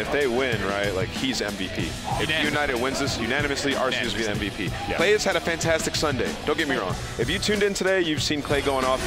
if they win, right, like he's MVP. If United wins this unanimously, RC's will be the MVP. Yeah. Clay has had a fantastic Sunday. Don't get me wrong. If you tuned in today, you've seen Clay going off.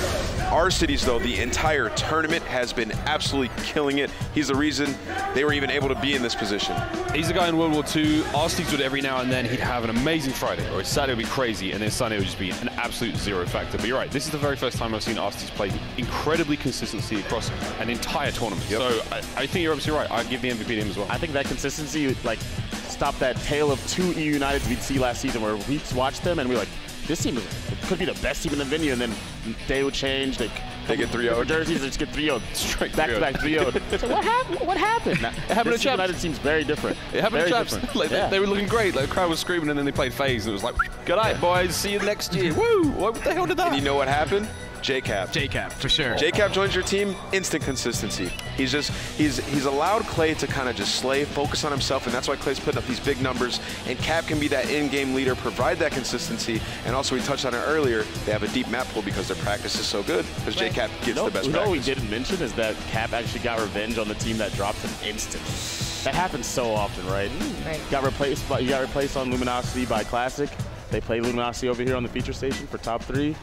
Our cities, though, the entire tournament has been absolutely killing it. He's the reason they were even able to be in this position. He's a guy in World War II. Our cities would every now and then he'd have an amazing Friday, or his Saturday would be crazy, and then Sunday would just be an absolute zero factor. But you're right, this is the very first time I've seen our cities play incredibly consistency across an entire tournament. Yep. So I think you're obviously right. I'd give the MVP to him as well. I think that consistency would like stop that tale of two eUniteds we'd see last season where we watched them and we were like, this team could be the best team in the venue, and then they would change. They get 3-0. Jerseys, they just get 3-0. Straight back-to-back 3-0. So what happened? What happened? It happened to Chaps. United seems very different. It happened to Chaps. Like, they were looking great. Like, the crowd was screaming, and then they played FaZe, and it was like, good night, boys. See you next year. Woo! What the hell did that? And you know what happened? JCap. JCap, for sure. JCap joins your team, instant consistency. He's allowed Clay to kind of just slay, focus on himself, and that's why Clay's putting up these big numbers. And Cap can be that in-game leader, provide that consistency. And also, we touched on it earlier, they have a deep map pool because their practice is so good, because JCap gets the best practice. What we didn't mention is that Cap actually got revenge on the team that dropped him instant. That happens so often, right? Right. He got replaced on Luminosity by Classic. They play Luminosity over here on the feature station for top 3.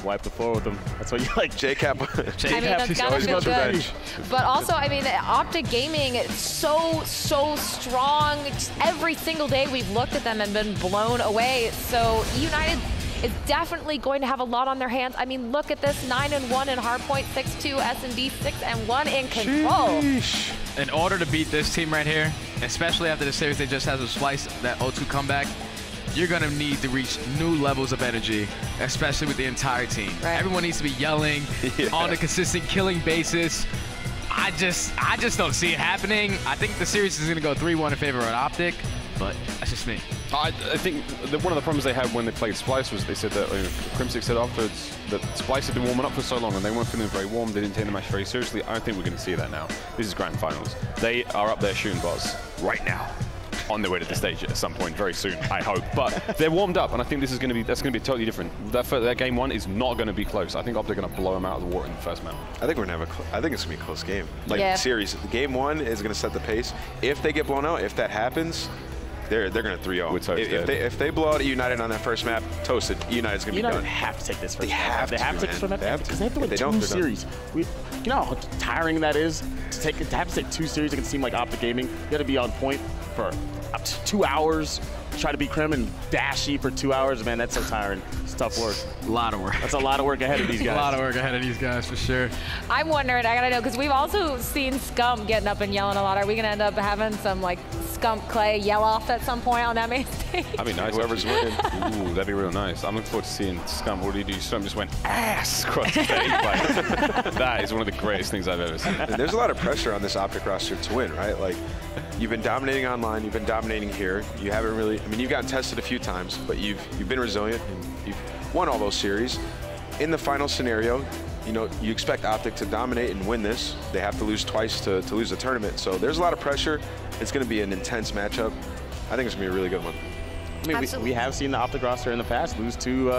Wipe the floor with them. That's what you like. JCap. I mean, that's gotta feel good. But also, I mean, OpTic Gaming is so strong. Just every single day we've looked at them and been blown away. So United is definitely going to have a lot on their hands. I mean, look at this, 9-1 in hardpoint, 6-2 S&D, 6-1 in control. Sheesh. In order to beat this team right here, especially after the series they just had to splice that O2 comeback, you're going to need to reach new levels of energy, especially with the entire team. Right. Everyone needs to be yelling on a consistent killing basis. I just don't see it happening. I think the series is going to go 3-1 in favor of OpTic, but that's just me. I think one of the problems they had when they played Splice was they said that, Crimsic said afterwards that Splice had been warming up for so long and they weren't feeling very warm, they didn't take the match very seriously. I don't think we're going to see that now. This is grand finals. They are up there shooting bars right now, on their way to the stage at some point very soon, I hope. But they're warmed up, and I think this is going to be totally different. That game 1 is not going to be close. I think OpTic are going to blow them out of the water in the first round. I think I think it's going to be a close game. Like series, game 1 is going to set the pace. If they get blown out, if that happens, they're going to 3-0. If they blow out United on that first map, toasted. United's going to be done. United have to take this first map. They have to take this first map because they have to win 2 series. You know how tiring that is to have to take 2 series. It can seem like OpTic Gaming. You got to be on point for up to 2 hours, try to beat Krem and Dashy for 2 hours. Man, that's so tiring. It's tough work. A lot of work. That's a lot of work ahead of these guys. A lot of work ahead of these guys, for sure. I'm wondering, I gotta know, because we've also seen Scump getting up and yelling a lot. Are we gonna end up having some like Scump Clay yell off at some point on that main stage? That'd be nice. Whoever's winning. Ooh, that'd be real nice. I'm looking forward to seeing Scump. What did he do? Scump just went ass across the stage. That is one of the greatest things I've ever seen. And there's a lot of pressure on this OpTic roster to win, right? Like, you've been dominating online, you've been dominating here. You haven't really, I mean, you've gotten tested a few times, but you've been resilient and you've won all those series. In the final scenario, you know, you expect OpTic to dominate and win this. They have to lose twice to lose the tournament. So there's a lot of pressure. It's going to be an intense matchup. I think it's going to be a really good one. I mean, we have seen the OpTic roster in the past lose two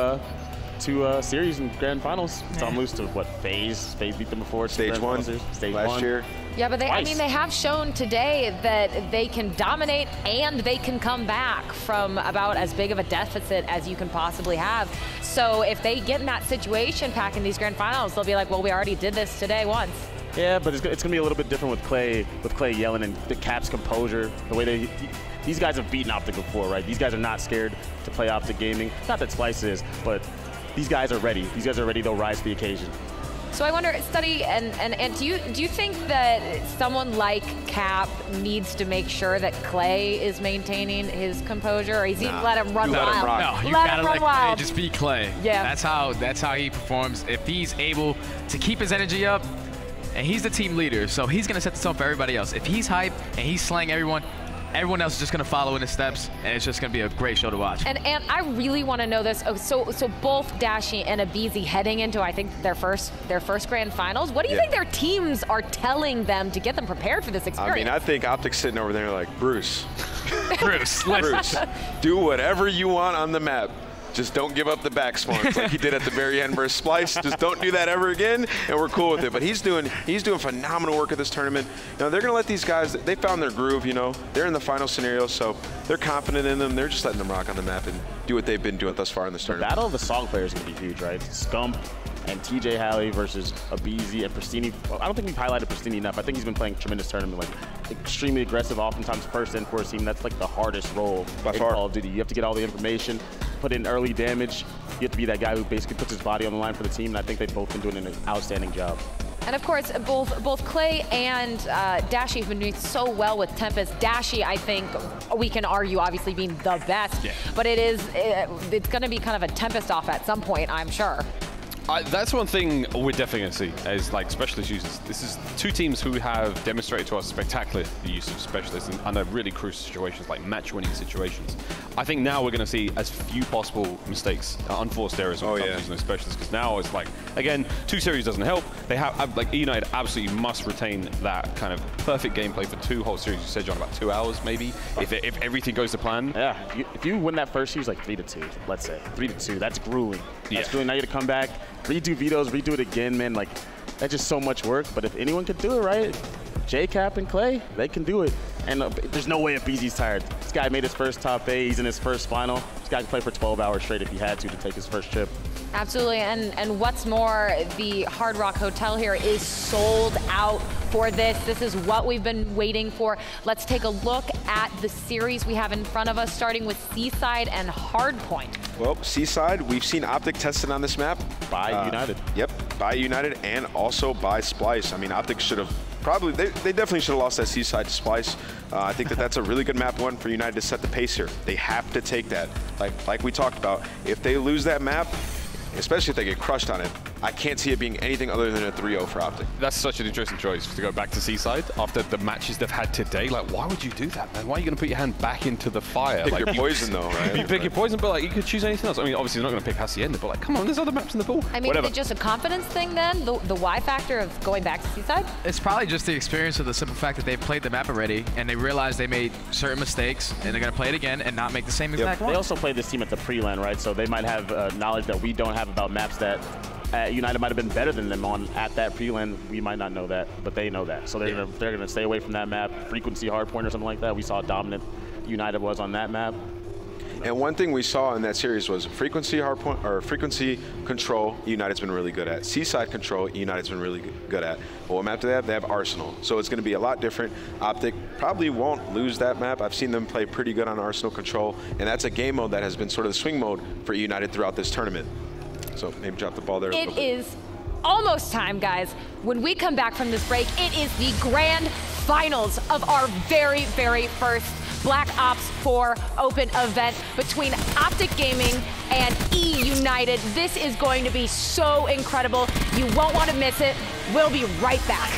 series in grand finals. Some lose to what, FaZe? FaZe beat them before. Stage 1 last year. Yeah, but I mean, they have shown today that they can dominate and they can come back from about as big of a deficit as you can possibly have. So if they get in that situation packing these grand finals, they'll be like, well, we already did this today once. Yeah, but it's going to be a little bit different with Clay yelling and the Cap's composure, the way these guys have beaten OpTic before, right? These guys are not scared to play OpTic Gaming. Not that Splice is, but these guys are ready. These guys are ready. They'll rise to the occasion. So I wonder, Study, and do you think that someone like Cap needs to make sure that Clay is maintaining his composure, or is he let him run wild? No, you gotta let Clay just be Clay. Yeah. That's how he performs. If he's able to keep his energy up, and he's the team leader, so he's gonna set the tone for everybody else. If he's hype and he's slaying everyone else is just going to follow in his steps, and it's just going to be a great show to watch. And I really want to know this. Oh, so both Dashy and Abizi heading into, I think, their first grand finals. What do you think their teams are telling them to get them prepared for this experience? I mean, I think OpTic's sitting over there like, Bruce, Bruce, do whatever you want on the map. just don't give up the back smokes like he did at the very end versus Splice. Just don't do that ever again, and we're cool with it. But he's doing phenomenal work at this tournament. You know, they're going to let these guys, they found their groove, you know. They're in the final scenario, so they're confident in them. They're just letting them rock on the map and do what they've been doing thus far in this tournament. The battle of the song players is going to be huge, right? Scump and TJ Halley versus Abizi and Pristini. I don't think we've highlighted Pristini enough. I think he's been playing a tremendous tournament, like extremely aggressive, oftentimes first in for a team. That's like the hardest role in Call of Duty. You have to get all the information, put in early damage. You have to be that guy who basically puts his body on the line for the team, and I think they've both been doing an outstanding job. And of course, both Clay and Dashy have been doing so well with Tempest. Dashy, I think we can argue, obviously being the best, but it's going to be kind of a Tempest off at some point, I'm sure. That's one thing we're definitely going to see as like specialist users. This is two teams who have demonstrated to us spectacular the use of specialists under really crucial situations, like match-winning situations. I think now we're going to see as few possible mistakes, unforced errors when it comes to using those specialists, because now it's like, again, 2 series doesn't help. They have, like, eUnited absolutely must retain that kind of perfect gameplay for 2 whole series. You said, John, about 2 hours maybe, if everything goes to plan. Yeah, if you win that first series like 3-2, let's say 3-2, that's grueling. That's grueling. Now you got to come back, redo vetoes, redo it again, man. Like, that's just so much work. But if anyone could do it, right? J-Cap and Clay, they can do it. And there's no way if BZ's tired. This guy made his first top 8. He's in his first final. This guy could play for 12 hours straight if he had to take his first chip. Absolutely, and what's more, the Hard Rock Hotel here is sold out for this. This is what we've been waiting for. Let's take a look at the series we have in front of us, starting with Seaside and Hardpoint. Well, Seaside, we've seen OpTic tested on this map. By eUnited. Yep, by eUnited and also by Splice. I mean, OpTic should have probably, they definitely should have lost that Seaside to Splice. I think that's a really good map one for United to set the pace here. They have to take that. Like we talked about, if they lose that map, especially if they get crushed on it, I can't see it being anything other than a 3-0 for OpTic. That's such an interesting choice to go back to Seaside after the matches they've had today. Like, why would you do that, man? Why are you going to put your hand back into the fire? Pick like, your poison, though, right? You pick your poison, but like you could choose anything else. I mean, obviously you're not going to pick Hacienda, but like, come on, there's other maps in the pool. I mean, is it just a confidence thing then? The Y factor of going back to Seaside? It's probably just the experience of the simple fact that they've played the map already and they realize they made certain mistakes and they're going to play it again and not make the same exact one. They also played this team at the pre-LAN, right? So they might have knowledge that we don't have about maps that United might have been better than them on at that pre-LAN. We might not know that, but they know that. So they're gonna stay away from that map. Frequency hardpoint or something like that. We saw how dominant United was on that map. And one thing we saw in that series was frequency hardpoint or frequency control. United's been really good at. Seaside control, United's been really good at. But what map do they have? They have Arsenal. So it's going to be a lot different. OpTic probably won't lose that map. I've seen them play pretty good on Arsenal control, and that's a game mode that has been sort of the swing mode for United throughout this tournament. So maybe drop the ball there a little bit. It is almost time, guys. When we come back from this break, it is the grand finals of our very, very first Black Ops 4 open event between OpTic Gaming and eUnited. This is going to be so incredible. You won't want to miss it. We'll be right back.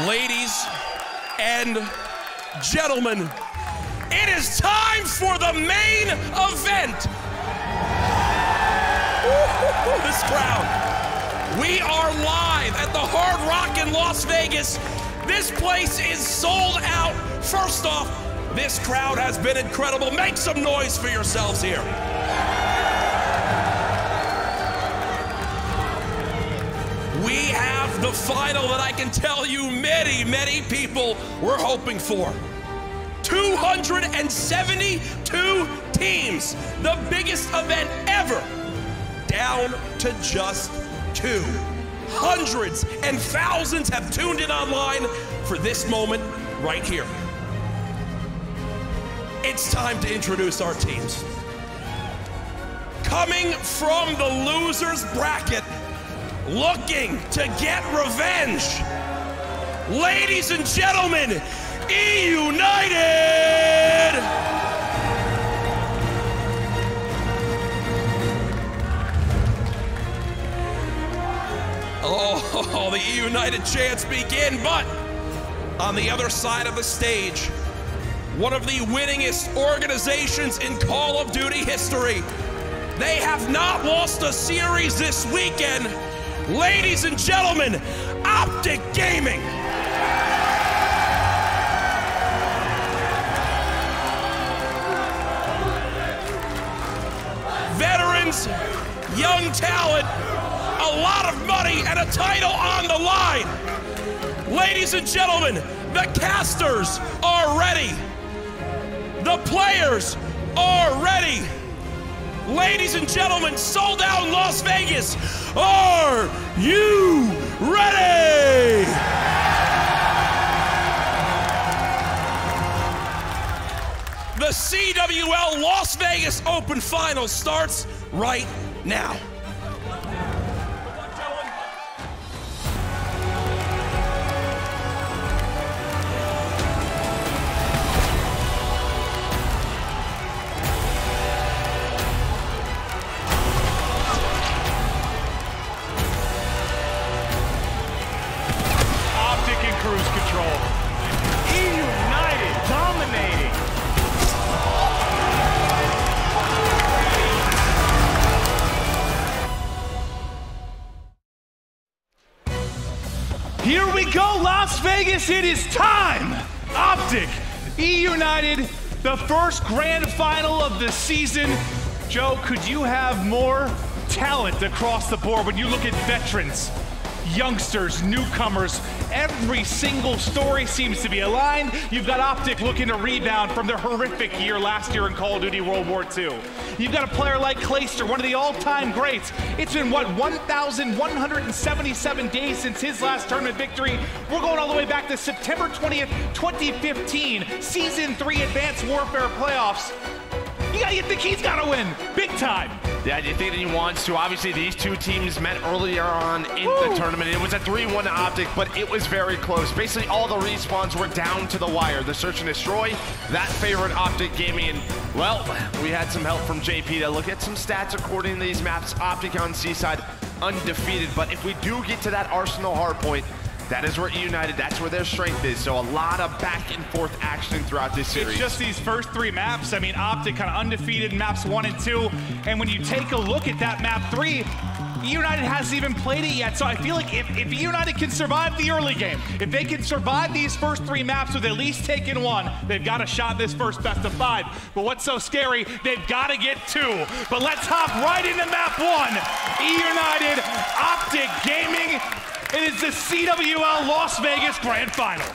Ladies and gentlemen, it is time for the main event. This crowd. We are live at the Hard Rock in Las Vegas. This place is sold out. First off, this crowd has been incredible. Make some noise for yourselves here. We have the final that I can tell you many, many people were hoping for. 272 teams, the biggest event ever, down to just 2. Hundreds and thousands have tuned in online for this moment right here. It's time to introduce our teams. Coming from the losers bracket, looking to get revenge, ladies and gentlemen, eUnited! Oh, the eUnited chants begin, but on the other side of the stage, one of the winningest organizations in Call of Duty history. They have not lost a series this weekend. Ladies and gentlemen, OpTic Gaming. Veterans, young talent, a lot of money and a title on the line. Ladies and gentlemen, the casters are ready. The players are ready. Ladies and gentlemen, sold out in Las Vegas. Are you ready? The CWL Las Vegas Open Finals starts right now. Cruise control. eUnited dominating. Here we go, Las Vegas, it is time. OpTic, eUnited, the first grand final of the season. Joe, could you have more talent across the board when you look at veterans, youngsters, newcomers? Every single story seems to be aligned. You've got OpTic looking to rebound from their horrific year last year in Call of Duty World War II. You've got a player like Clayster, one of the all-time greats. It's been, what, 1,177 days since his last tournament victory. We're going all the way back to September 20th, 2015, Season 3 Advanced Warfare Playoffs. You think he's got to win, big time. Yeah, you think that he wants to. Obviously, these two teams met earlier on in the tournament. It was a 3-1 to OpTic, but it was very close. Basically, all the respawns were down to the wire. The search and destroy, that favored OpTic Gaming. And, well, we had some help from JP to look at some stats according to these maps. OpTic on Seaside, undefeated. But if we do get to that Arsenal hardpoint, that is where eUnited, that's where their strength is. So a lot of back and forth action throughout this series. It's just these first 3 maps. I mean, OpTic kind of undefeated in maps 1 and 2. And when you take a look at that map 3, eUnited hasn't even played it yet. So I feel like if eUnited can survive the early game, if they can survive these first 3 maps with at least taking 1, they've got a shot this first best of 5. But what's so scary, they've got to get 2. But let's hop right into map 1. eUnited, OpTic Gaming. It is the CWL Las Vegas Grand Final.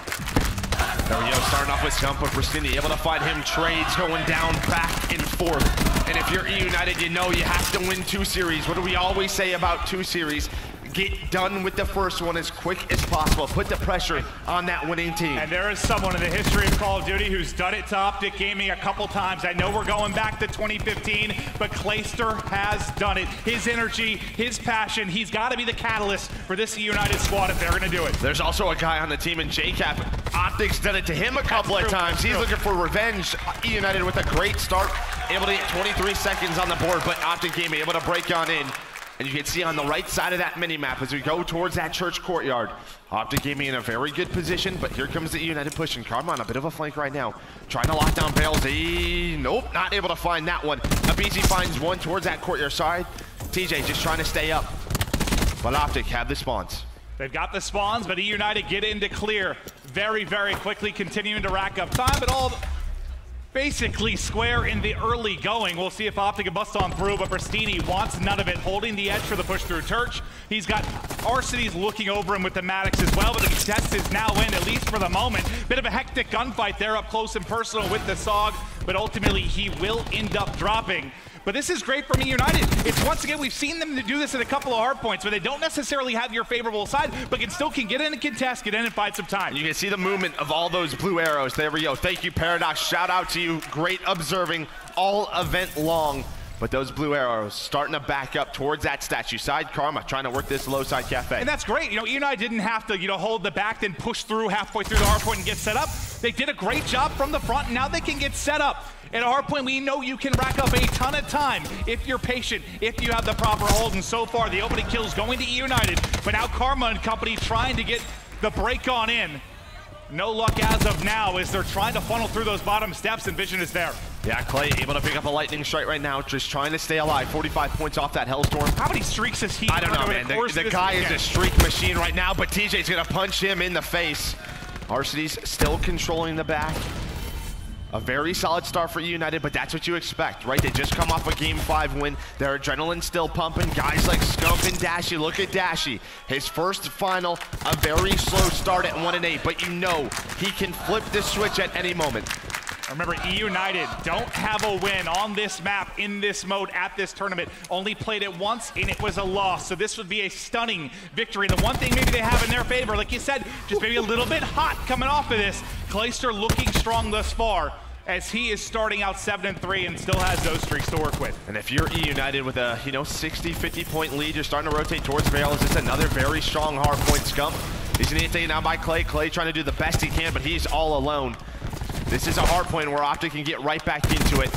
There we go, starting off with Scumpa Bristini, able to find him trades going down back and forth. And if you're eUnited, you know you have to win 2 series. What do we always say about 2 series? Get done with the first one as quick as possible. Put the pressure on that winning team. And there is someone in the history of Call of Duty who's done it to OpTic Gaming a couple times. I know we're going back to 2015, but Clayster has done it. His energy, his passion, he's got to be the catalyst for this eUnited squad if they're going to do it. There's also a guy on the team in JCap. OpTic's done it to him a couple of times. He's looking for revenge. eUnited with a great start, able to get 23 seconds on the board, but OpTic Gaming able to break on in. And you can see on the right side of that mini-map as we go towards that church courtyard, OpTic Gaming in a very good position, but here comes the eUnited push, and Karma on a bit of a flank right now. Trying to lock down Bales. Nope, not able to find that one. Abizi finds one towards that courtyard side. TJ just trying to stay up. But OpTic have the spawns. They've got the spawns, but eUnited get into clear very, very quickly, continuing to rack up time, but all basically square in the early going. We'll see if OpTic can bust on through, but Bristini wants none of it, holding the edge for the push through Turch. He's got Arcitys looking over him with the Maddox as well, but the contest is now in, at least for the moment. Bit of a hectic gunfight there up close and personal with the SOG, but ultimately he will end up dropping. But this is great from eUnited. It's once again, we've seen them do this at a couple of hard points where they don't necessarily have your favorable side, but can get in and contest, get in and fight some time. You can see the movement of all those blue arrows. There we go. Thank you, Paradox. Shout out to you. Great observing all event long. But those blue arrows starting to back up towards that statue side. Karma trying to work this low side cafe. And that's great. eUnited didn't have to, hold the back, then push through halfway through the hard point and get set up. They did a great job from the front, and now they can get set up. At a hard point, we know you can rack up a ton of time if you're patient, if you have the proper hold. And so far, the opening kill is going to eUnited, but now Karma and company trying to get the break on in. No luck as of now as they're trying to funnel through those bottom steps, and Vision is there. Yeah, Clay able to pick up a lightning strike right now, just trying to stay alive. 45 points off that Hellstorm. How many streaks has he? I don't know, man. The guy is a streak machine right now, but TJ's gonna punch him in the face. Arcitys still controlling the back. A very solid start for eUnited, but that's what you expect, right? They just come off a Game 5 win. Their adrenaline still pumping. Guys like Scump and Dashy. Look at Dashy. His first final, a very slow start at 1-8, but you know he can flip the switch at any moment. Remember, eUnited don't have a win on this map, in this mode, at this tournament. Only played it once, and it was a loss. So this would be a stunning victory. And the one thing maybe they have in their favor, like you said, just maybe a little bit hot coming off of this. Clayster looking strong thus far, as he is starting out 7-3 and still has those streaks to work with. And if you're eUnited with a 60, 50 point lead, you're starting to rotate towards Barrels. It's another very strong hard point. Scump. He's gonna get taken down by Clay. Clay trying to do the best he can, but he's all alone. This is a hard point where OpTic can get right back into it,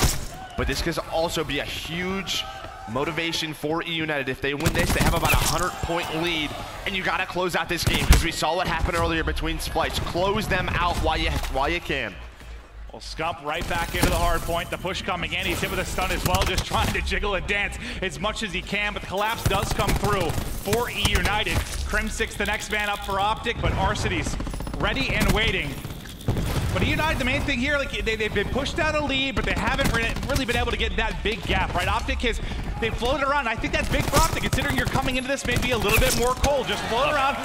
but this could also be a huge motivation for eUnited. If they win this, they have about a 100-point lead, and you gotta close out this game because we saw what happened earlier between Splice. Close them out while you can. Well, Scump right back into the hard point. The push coming in. He's hit with a stun as well, just trying to jiggle and dance as much as he can, but the collapse does come through for eUnited. Crimsix the next man up for OpTic, but Arcitys ready and waiting. But eUnited, the main thing here, like they've been pushed out a lead, but they haven't really been able to get that big gap, right? OpTic they've floated around. I think that's big for OpTic, considering you're coming into this maybe a little bit more cold. Just float around.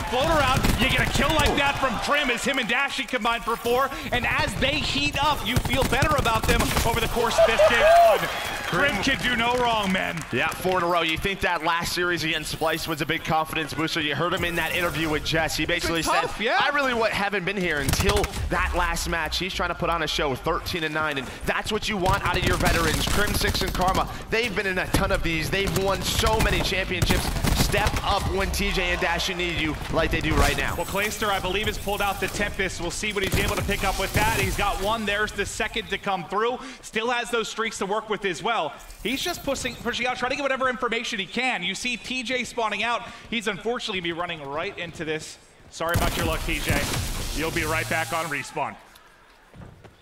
You get a kill like that from Trim as him and Dashy combined for 4. And as they heat up, you feel better about them over the course of this game. Trim can do no wrong, man. Yeah, 4 in a row. You think that last series against Splice was a big confidence booster. You heard him in that interview with Jess. He basically said, yeah. I really haven't been here until that last match. He's trying to put on a show, 13-9, and that's what you want out of your veterans. Crimsix and Karma, they've been in a ton of these. They've won so many championships. Step up when TJ and Dashy need you like they do right now. Well, Clayster, I believe, has pulled out the Tempest. We'll see what he's able to pick up with that. He's got one. There's the second to come through. Still has those streaks to work with as well. He's just pushing out, trying to get whatever information he can. You see TJ spawning out. He's unfortunately be running right into this. Sorry about your luck, TJ. You'll be right back on respawn.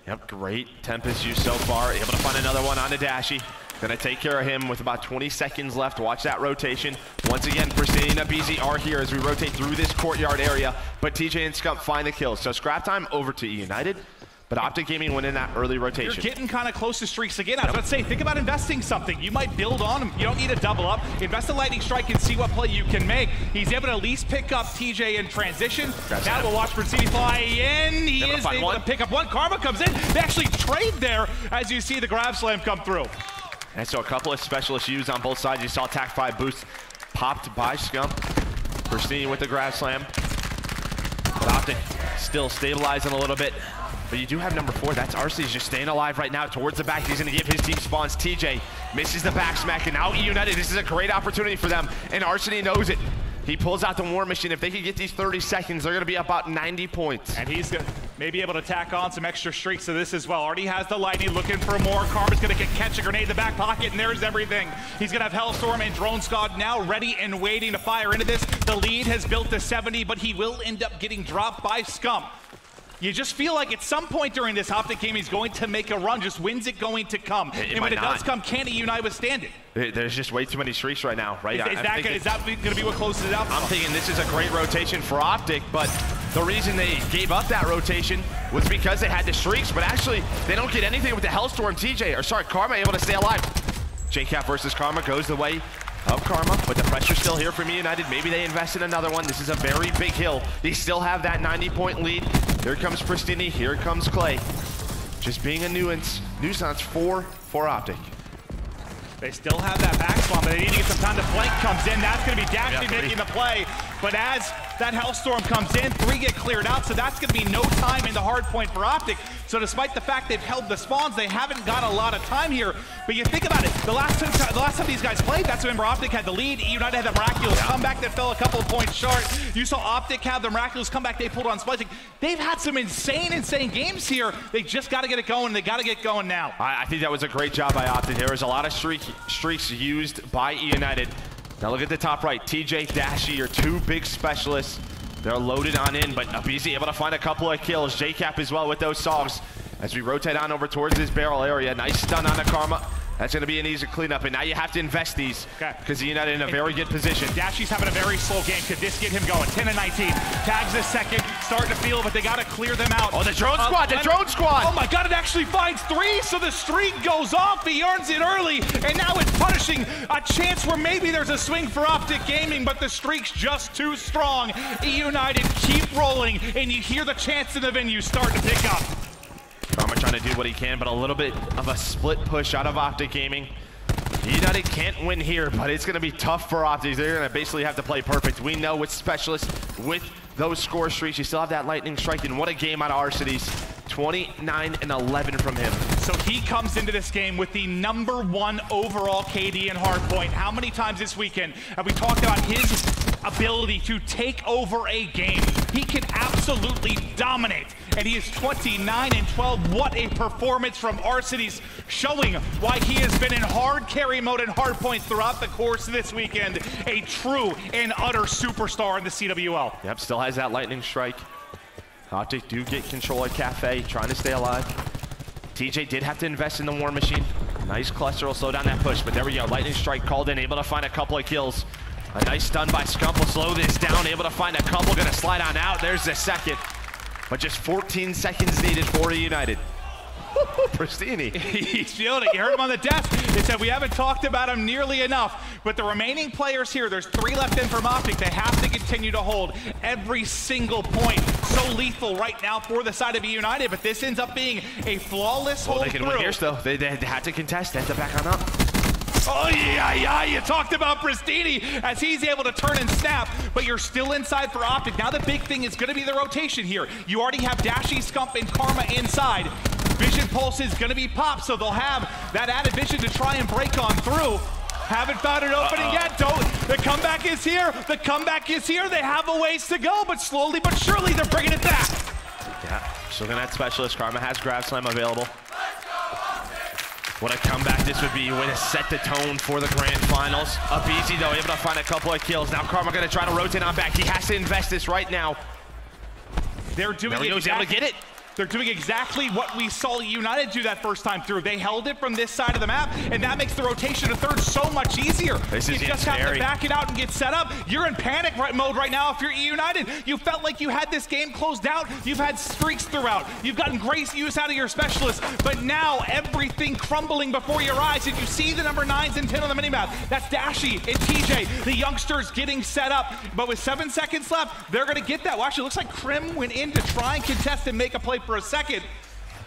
Yep, great Tempest use so far. Able to find another one onto Dashy. Gonna take care of him with about 20 seconds left. Watch that rotation. Once again, Pristini and Abizi are here as we rotate through this courtyard area, but TJ and Scump find the kills. So scrap time over to eUnited, but OpTic Gaming went in that early rotation. You're getting kind of close to streaks again. I was about to say, think about investing something. You might build on them. You don't need to double up. Invest a lightning strike and see what play you can make. He's able to at least pick up TJ in transition. Now we'll watch Pristini fly in. He is able to pick up one. Karma comes in. They actually trade there as you see the grab slam come through. And so a couple of specialist U's on both sides. You saw Tac 5 boost popped by Scump. Pristini with the grab slam. But OpTic still stabilizing a little bit. But you do have number 4. That's Arcitys just staying alive right now towards the back. He's going to give his team spawns. TJ misses the back smack. And now eUnited, this is a great opportunity for them. And Arcitys knows it. He pulls out the War Machine. If they can get these 30 seconds, they're going to be about 90 points. And he's going Maybe able to tack on some extra streaks to this as well. Already has the lightning, looking for more. Karma's gonna catch a grenade in the back pocket, and there's everything. He's gonna have Hellstorm and Drone Squad now ready and waiting to fire into this. The lead has built to 70, but he will end up getting dropped by Scump. You just feel like at some point during this, OpTic game, he's going to make a run. Just when's it going to come? And when it does come, can eUnited withstand it? There's just way too many streaks right now, right? Is that going to be what closes it out? I'm thinking this is a great rotation for OpTic, but the reason they gave up that rotation was because they had the streaks, but actually, they don't get anything with the Hellstorm. Karma able to stay alive. JCap versus Karma goes the way of Karma, but the pressure's still here from eUnited. Maybe they invest in another one. This is a very big hill. They still have that 90-point lead. Here comes Pristini, here comes Clay. Just being a nuisance for OpTic. They still have that back spawn, but they need to get some time. The flank comes in. That's going to be Dashy making the play. But as that Hellstorm comes in, 3 get cleared out, so that's going to be no time in the hard point for OpTic. So despite the fact they've held the spawns, they haven't got a lot of time here. But you think about it, the last time these guys played, that's when OpTic had the lead. eUnited had the miraculous comeback that fell a couple of points short. You saw OpTic have the miraculous comeback they pulled on Splicing. They've had some insane games here. They just got to get it going. They got to get going now. I think that was a great job by OpTic. There was a lot of streaks used by eUnited. Now look at the top right. TJ, Dashy are 2 big specialists. They're loaded on in, but Abizi able to find a couple of kills. JCap as well with those songs. As we rotate on over towards this barrel area. Nice stun on the Karma. That's going to be an easy cleanup, and now you have to invest these because eUnited in a very good position. Dashy's having a very slow game. Could this get him going? 10 and 19. Tags this second, starting to feel, but they got to clear them out. Oh, the drone squad, the drone squad! Oh my God, it actually finds 3, so the streak goes off. He earns it early, and now it's punishing a chance where maybe there's a swing for OpTic Gaming, but the streak's just too strong. eUnited keep rolling, and you hear the chants in the venue start to pick up. Karma trying to do what he can, but a little bit of a split push out of OpTic Gaming. eUnited can't win here, but it's going to be tough for OpTic. They're going to basically have to play perfect. We know with specialists, with those score streaks, you still have that lightning strike, and what a game out of Arcides. 29 and 11 from him. So he comes into this game with the #1 overall KD in hardpoint. How many times this weekend have we talked about his ability to take over a game? He can absolutely dominate, and he is 29 and 12. What a performance from Arcides, showing why he has been in hard carry mode and hardpoint throughout the course of this weekend. A true and utter superstar in the CWL. Yep, still has that lightning strike. OpTic do get control at Cafe, trying to stay alive. TJ did have to invest in the War Machine. Nice cluster will slow down that push, but there we go. Lightning strike called in, able to find a couple of kills. A nice stun by Scump will slow this down, able to find a couple, gonna slide on out. There's the second, but just 14 seconds needed for eUnited. Pristini. He's feeling it. You heard him on the desk. They said we haven't talked about him nearly enough. But the remaining players here, there's 3 left in from OpTic. They have to continue to hold every single point. So lethal right now for the side of eUnited, but this ends up being a flawless hold they can win here still. They had to contest. They have to back on up. Oh, yeah, you talked about Pristini as he's able to turn and snap, but you're still inside for OpTic. Now the big thing is going to be the rotation here. You already have Dashy, Scump, and Karma inside. Vision Pulse is going to be popped, so they'll have that added vision to try and break on through. Haven't found an opening yet. The comeback is here. The comeback is here. They have a ways to go, but slowly but surely they're bringing it back. Yeah, still gonna have specialist. Karma has Grab Slam available. What a comeback this would be. Way to set the tone for the grand finals. Abizi though, able to find a couple of kills. Now Karma gonna try to rotate on back. He has to invest this right now. They're doing it. He's able to get it. They're doing exactly what we saw eUnited do that first time through. They held it from this side of the map, and that makes the rotation to third so much easier. You just have to back it out and get set up. You're in panic mode right now if you're eUnited. You felt like you had this game closed out. You've had streaks throughout. You've gotten great use out of your specialists, but now everything crumbling before your eyes, and you see the number 9s and 10 on the minimap. That's Dashy and TJ, the youngsters getting set up, but with 7 seconds left, they're gonna get that. Well, actually, it looks like Krim went in to try and contest and make a play for a second.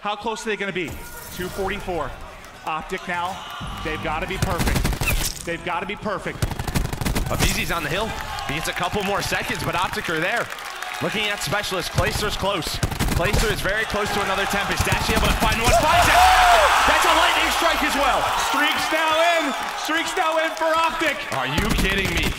How close are they going to be? 244. OpTic now, they've got to be perfect. They've got to be perfect. Abizi's on the hill. He gets a couple more seconds, but OpTic are there. Looking at specialist, Clayster's close. Clayster is very close to another Tempest. Dashy able to find one. Finds it. That's a lightning strike as well. Streaks now in. Streaks now in for OpTic. Are you kidding me?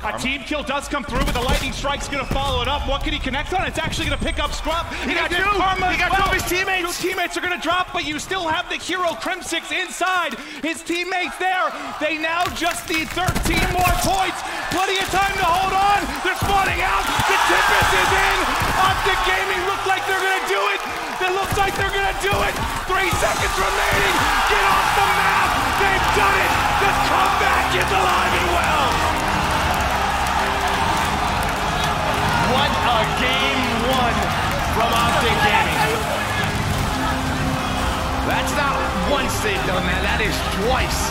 A team kill does come through, but the lightning strike's gonna follow it up. What can he connect on? It's actually gonna pick up Scrub. He got two. Karma. He got two of his teammates. Two teammates are gonna drop, but you still have the hero Crimsix inside. His teammates there. They now just need 13 more points. Plenty of time to hold on. They're spawning out. The Tempest is in. OpTic Gaming look like they're gonna do it. It looks like they're gonna do it. 3 seconds remaining. Get off the map. They've done it. The comeback is alive and well. What a game one from OpTic Gaming. That's not once they've done that, that is twice.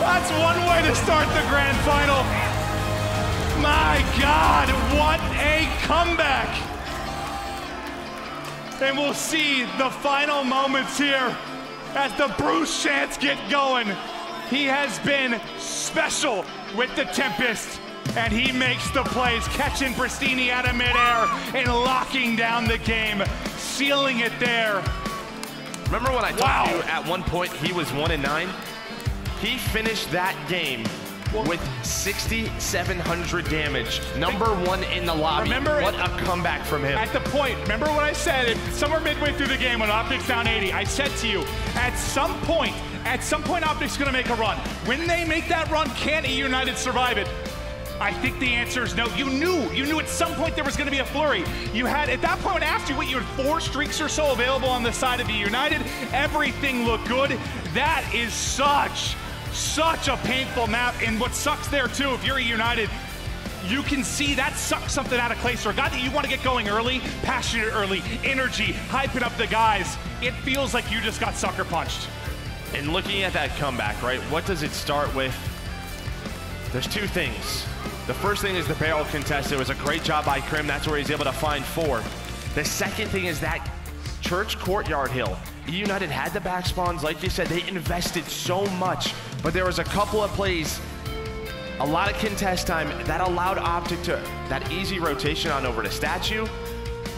That's one way to start the grand final. My God, what a comeback. And we'll see the final moments here as the Bruce chants get going. He has been special with the Tempest, and he makes the plays, catching Pristini out of midair and locking down the game, sealing it there. Remember when I told you at one point he was 1-9? He finished that game with 6,700 damage. Number one in the lobby. Remember, what a comeback from him. At the point, remember what I said, somewhere midway through the game when OpTic's down 80, I said to you, at some point OpTic's gonna make a run. When they make that run, can eUnited survive it? I think the answer is no. You knew at some point there was gonna be a flurry. You had, at that point when I asked you what, you had 4 streaks or so available on the side of eUnited. Everything looked good. That is such a painful map, and what sucks there too, if you're eUnited, you can see that sucks something out of Clayster. A guy that you want to get going early, passionate early, energy, hyping up the guys. It feels like you just got sucker punched. And looking at that comeback, right, what does it start with? There's 2 things. The first thing is the barrel contest. It was a great job by Krim. That's where he's able to find 4. The second thing is that Church Courtyard Hill. eUnited had the back spawns, like you said, they invested so much, but there was a couple of plays, a lot of contest time that allowed OpTic to, that easy rotation on over to Statue.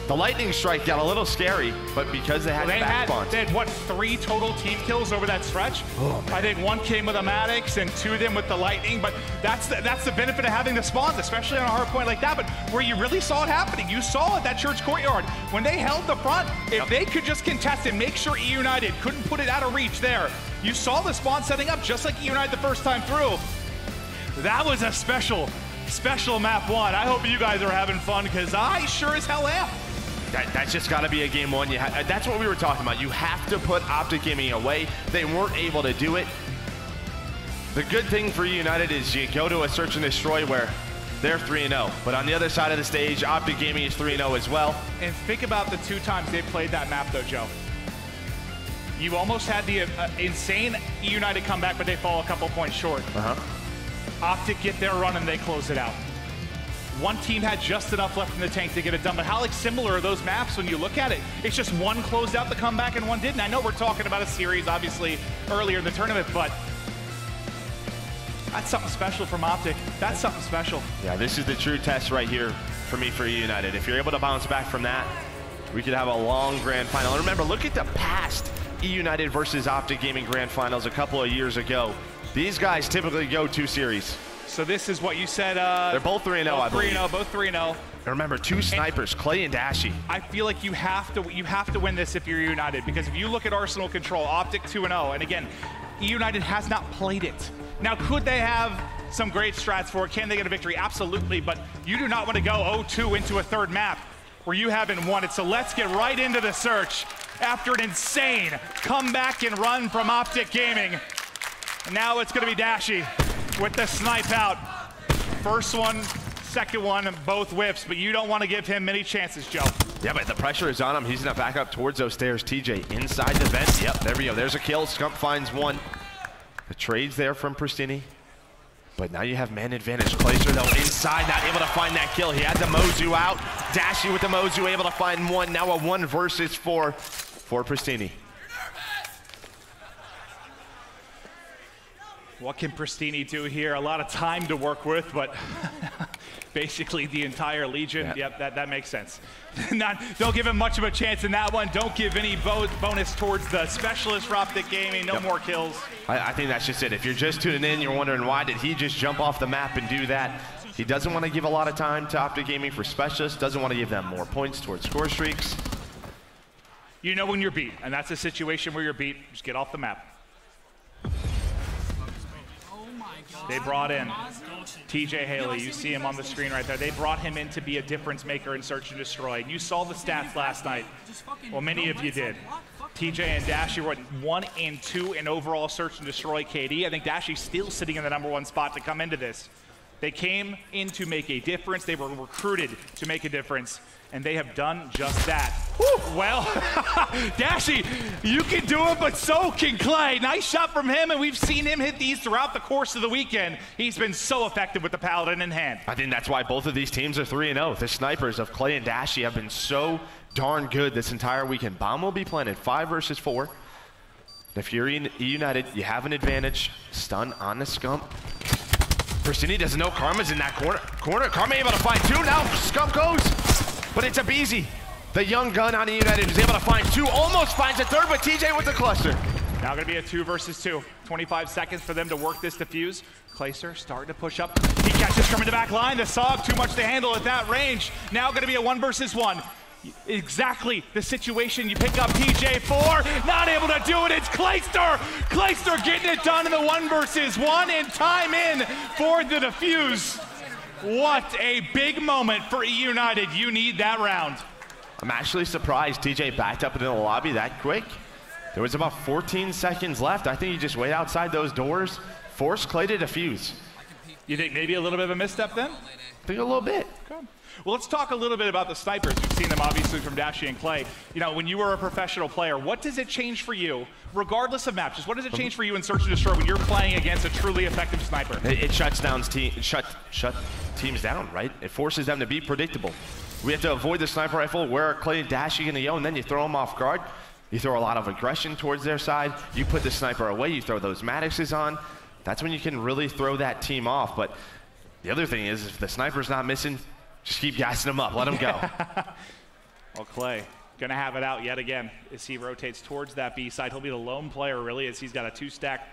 The lightning strike got a little scary, but because they had the back spawns. They had, what, 3 total team kills over that stretch? Oh, I think 1 came with the Maddox and 2 of them with the lightning, but that's the benefit of having the spawns, especially on a hard point like that. But where you really saw it happening, you saw it, that Church Courtyard. When they held the front, if they could just contest and make sure eUnited couldn't put it out of reach there, you saw the spawn setting up just like eUnited the first time through. That was a special map 1. I hope you guys are having fun, because I sure as hell am. That's just got to be a game 1. That's what we were talking about. You have to put OpTic Gaming away. They weren't able to do it. The good thing for eUnited is you go to a search and destroy where they're 3-0. But on the other side of the stage, OpTic Gaming is 3-0 as well. And think about the 2 times they played that map, though, Joe. You almost had the insane eUnited comeback, but they fall a couple points short. OpTic get their run and they close it out. One team had just enough left in the tank to get it done, but how similar are those maps when you look at it? It's just one closed out the comeback and one didn't. I know we're talking about a series, obviously, earlier in the tournament, but that's something special from OpTic. That's something special. Yeah, this is the true test right here for me for eUnited. If you're able to bounce back from that, we could have a long grand final. And remember, look at the past eUnited versus OpTic Gaming grand finals a couple of years ago. These guys typically go 2 series. So this is what you said. They're both 3-0, I believe. Both 3-0. And remember, 2 snipers, Clay and Dashy. I feel like you have to win this if you're eUnited, because if you look at Arsenal Control, OpTic 2-0, and again, eUnited has not played it. Now, could they have some great strats for it? Can they get a victory? Absolutely, but you do not want to go 0-2 into a 3rd map where you haven't won it. So let's get right into the search after an insane comeback and run from OpTic Gaming. And now it's going to be Dashy with the snipe out. First one, second one, both whips, but you don't want to give him many chances, Joe. Yeah, but the pressure is on him. He's going to back up towards those stairs. TJ inside the vent. Yep, there we go. There's a kill. Scump finds 1. The trade's there from Pristini. But now you have man advantage. Clayster, though, inside, not able to find that kill. He had the Mozu out. Dashy with the Mozu, able to find 1. Now a 1 versus 4 for Pristini. What can Pristini do here? A lot of time to work with, but basically the entire Legion. Yeah. Yep, that makes sense. Don't give him much of a chance in that one. Don't give any bonus towards the specialist for OpTic Gaming. No more kills. I think that's just it. If you're just tuning in, you're wondering why did he just jump off the map and do that? He doesn't want to give a lot of time to OpTic Gaming for specialists, doesn't want to give them more points towards score streaks. You know when you're beat, and that's a situation where you're beat. Just get off the map. They brought in TJ Haley. You see him on the screen right there. They brought him in to be a difference maker in Search and Destroy. And you saw the stats last night. Well, many of you did. TJ and Dashy were 1 and 2 in overall Search and Destroy KD. I think Dashy's still sitting in the #1 spot to come into this. They came in to make a difference. They were recruited to make a difference, and they have done just that. Whew. Well, Dashy, you can do it, but so can Clay. Nice shot from him, and we've seen him hit these throughout the course of the weekend. He's been so effective with the Paladin in hand. I think that's why both of these teams are 3-0. The snipers of Clay and Dashy have been so darn good this entire weekend. Bomb will be planted 5 versus 4. If you're eUnited, you have an advantage. Stun on the Scump. Persini doesn't know Karma's in that corner. Karma able to find 2. Now Scump goes, but it's a Beezy. The young gun on eUnited is able to find 2. Almost finds a 3rd, but TJ with the cluster. Now gonna be a 2 versus 2. 25 seconds for them to work this defuse. Clayster starting to push up. He catches from in the back line. The Sog too much to handle at that range. Now gonna be a 1 versus 1. Exactly the situation. You pick up TJ4, not able to do it. It's Clayster. Clayster getting it done in the 1 versus 1 and time in for the defuse. What a big moment for eUnited. You need that round. I'm actually surprised TJ backed up into the lobby that quick. There was about 14 seconds left. I think he just wait outside those doors, force Clay to defuse. You think maybe a little bit of a misstep then? I think a little bit. Okay. Well, let's talk a little bit about the snipers. You've seen them obviously from Dashy and Clay. You know, when you were a professional player, what does it change for you, regardless of matches? What does it change for you in Search and Destroy when you're playing against a truly effective sniper? It shuts down shut teams down, right? It forces them to be predictable. We have to avoid the sniper rifle. Where are Clay and Dashy going to go? And then you throw them off guard. You throw a lot of aggression towards their side. You put the sniper away. You throw those Maddoxes on. That's when you can really throw that team off. But the other thing is, if the sniper's not missing, just keep gassing them up. Let them go. Well, Clay gonna have it out yet again as he rotates towards that B side. He'll be the lone player really, as he's got a 2-stack,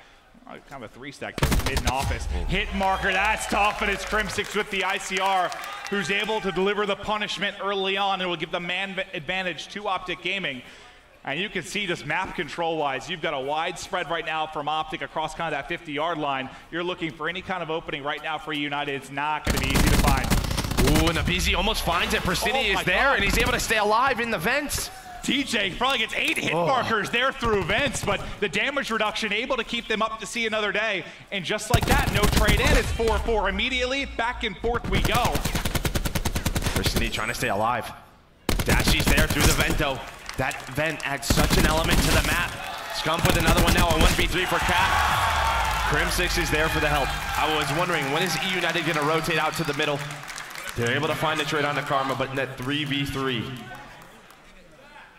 kind of a 3-stack mid and office. Hit marker, that's tough, and it's Crimsix with the ICR, who's able to deliver the punishment early on and will give the man advantage to OpTic Gaming. And you can see just map control-wise, you've got a wide spread right now from OpTic across kind of that 50-yard line. You're looking for any kind of opening right now for eUnited. It's not going to be easy to find. Ooh, and Abizi almost finds it. Persini is there, and he's able to stay alive in the vents. TJ probably gets 8 hit markers there through vents, but the damage reduction able to keep them up to see another day. And just like that, no trade in. It's 4-4 immediately. Back and forth we go. Persini trying to stay alive. Dashy's there through the vent, though. That vent adds such an element to the map. Scump with another one now, a 1v3 for Cap. Crim6 is there for the help. I was wondering, when is eUnited going to rotate out to the middle? They're able to find the trade on the Karma, but in that 3v3,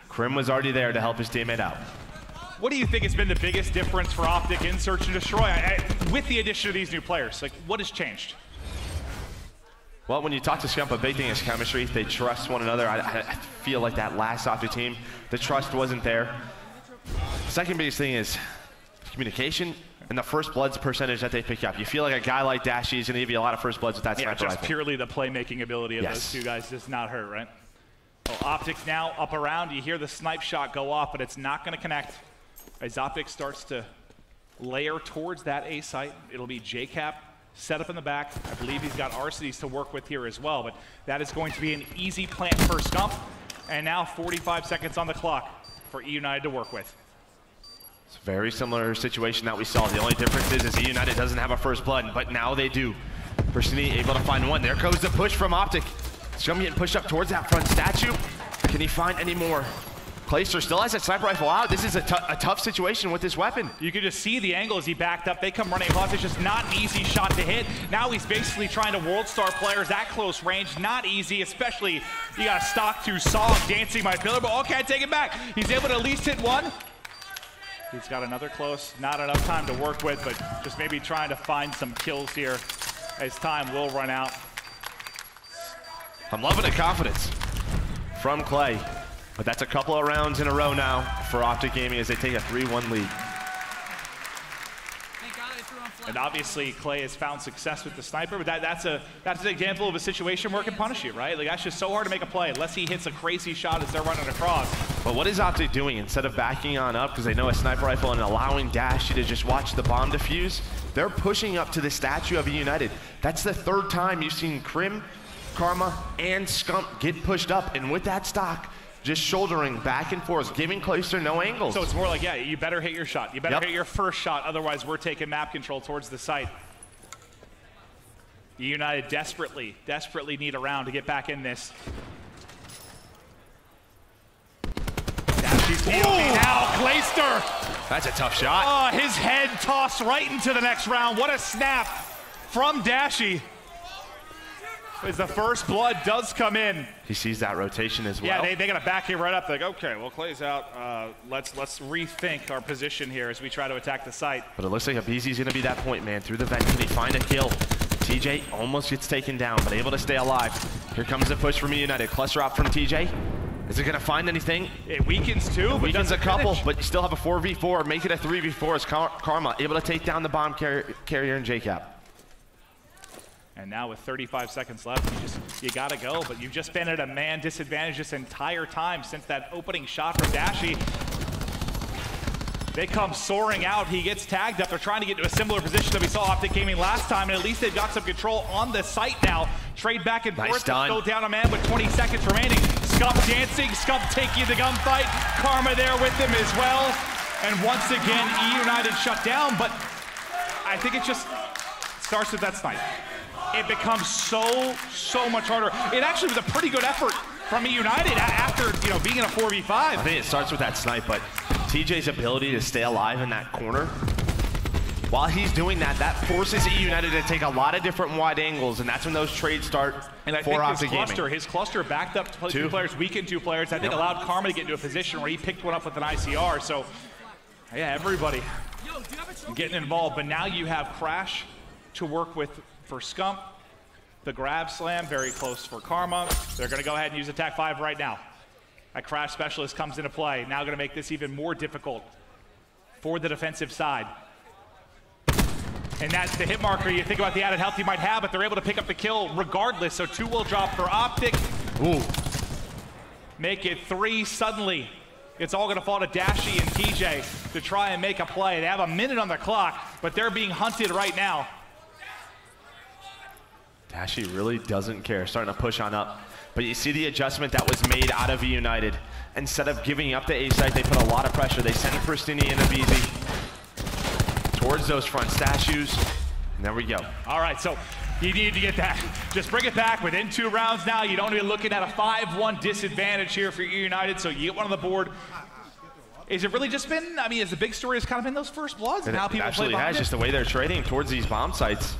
Crim was already there to help his teammate out. What do you think has been the biggest difference for OpTic in Search and Destroy with the addition of these new players? Like, what has changed? Well, when you talk to Scump, a big thing is chemistry. They trust one another. I feel like that last OpTic team, the trust wasn't there. The second biggest thing is communication and the first bloods percentage that they pick up. You feel like a guy like Dashy is going to give you a lot of first bloods with that sniper rifle. Purely the playmaking ability of those two guys does not hurt, right? Well, OpTic's now up around. You hear the snipe shot go off, but it's not going to connect. As OpTic starts to layer towards that A site, it'll be JCap set up in the back. I believe he's got Arcades to work with here as well, but that is going to be an easy plant for Scump. And now 45 seconds on the clock for eUnited to work with. It's a very similar situation that we saw. The only difference is eUnited doesn't have a first blood, but now they do. Persini able to find one. There goes the push from OpTic. Scump getting pushed up towards that front statue. Can he find any more? Clayster still has that sniper rifle out. This is a tough situation with this weapon. You can just see the angle as he backed up. They come running across. It's just not an easy shot to hit. Now he's basically trying to World Star players at close range. Not easy, especially you got to stock to Sog dancing my pillar, but okay, take it back. He's able to at least hit one. He's got another close. Not enough time to work with, but just maybe trying to find some kills here as time will run out. I'm loving the confidence from Clay. But that's a couple of rounds in a row now for OpTic Gaming as they take a 3-1 lead. And obviously, Clay has found success with the sniper, but that's an example of a situation where it can punish you, right? Like, that's just so hard to make a play unless he hits a crazy shot as they're running across. But what is OpTic doing? Instead of backing on up because they know a sniper rifle and allowing Dashy to just watch the bomb defuse, they're pushing up to the statue of eUnited. That's the third time you've seen Crim, Karma, and Scump get pushed up, and with that stock, just shouldering back and forth, giving Clayster no angles. So it's more like, yeah, you better hit your shot. You better hit your first shot, otherwise we're taking map control towards the site. eUnited desperately need a round to get back in this. Dashy's POV now, Clayster! That's a tough shot. Oh, his head tossed right into the next round. What a snap from Dashy. As the first blood does come in. He sees that rotation as well. Yeah, they got to back him right up. Like, okay, well, Clay's out. Let's rethink our position here as we try to attack the site. But it looks like Abizi's going to be that point, man. Through the vent, can he find a kill? TJ almost gets taken down, but able to stay alive. Here comes the push from eUnited. Cluster op from TJ. Is it going to find anything? It weakens too. It weakens a couple, but you still have a 4v4. Make it a 3v4 as Karma able to take down the bomb carrier and JCap. And now with 35 seconds left, you gotta go, but you've just been at a man disadvantage this entire time since that opening shot from Dashy. They come soaring out, he gets tagged up. They're trying to get to a similar position that we saw OpTic Gaming last time, and at least they've got some control on the site now. Trade back and forth, go down a man with 20 seconds remaining. Scump dancing, Scump taking the gunfight. Karma there with him as well. And once again, eUnited shut down, but I think it just starts with that snipe. It becomes so much harder. It actually was a pretty good effort from eUnited after being in a 4v5. I think it starts with that snipe, but TJ's ability to stay alive in that corner, while he's doing that, that forces eUnited to take a lot of different wide angles, and that's when those trades start. And I think his cluster backed up two players, weakened two players. I think allowed Karma to get into a position where he picked one up with an ICR. So yeah, everybody getting involved. But now you have Crash to work with for Scump. The grab slam, very close for Karma. They're gonna go ahead and use attack 5 right now. A Crash specialist comes into play. Now gonna make this even more difficult for the defensive side. And that's the hit marker. You think about the added health you might have, but they're able to pick up the kill regardless. So 2 will drop for OpTic. Ooh. Make it 3 suddenly. It's all gonna fall to Dashy and TJ to try and make a play. They have a minute on the clock, but they're being hunted right now. Dashy really doesn't care, starting to push on up. But you see the adjustment that was made out of eUnited. Instead of giving up the A site, they put a lot of pressure. They send Pristini and Abizi towards those front statues. And there we go. All right, so you need to get that. Just bring it back within 2 rounds now. You don't even looking at a 5-1 disadvantage here for eUnited, so you get one on the board. Is it really just been, I mean, is the big story has kind of been those first bloods and how people play behind it? Absolutely has, just the way they're trading towards these bomb sites.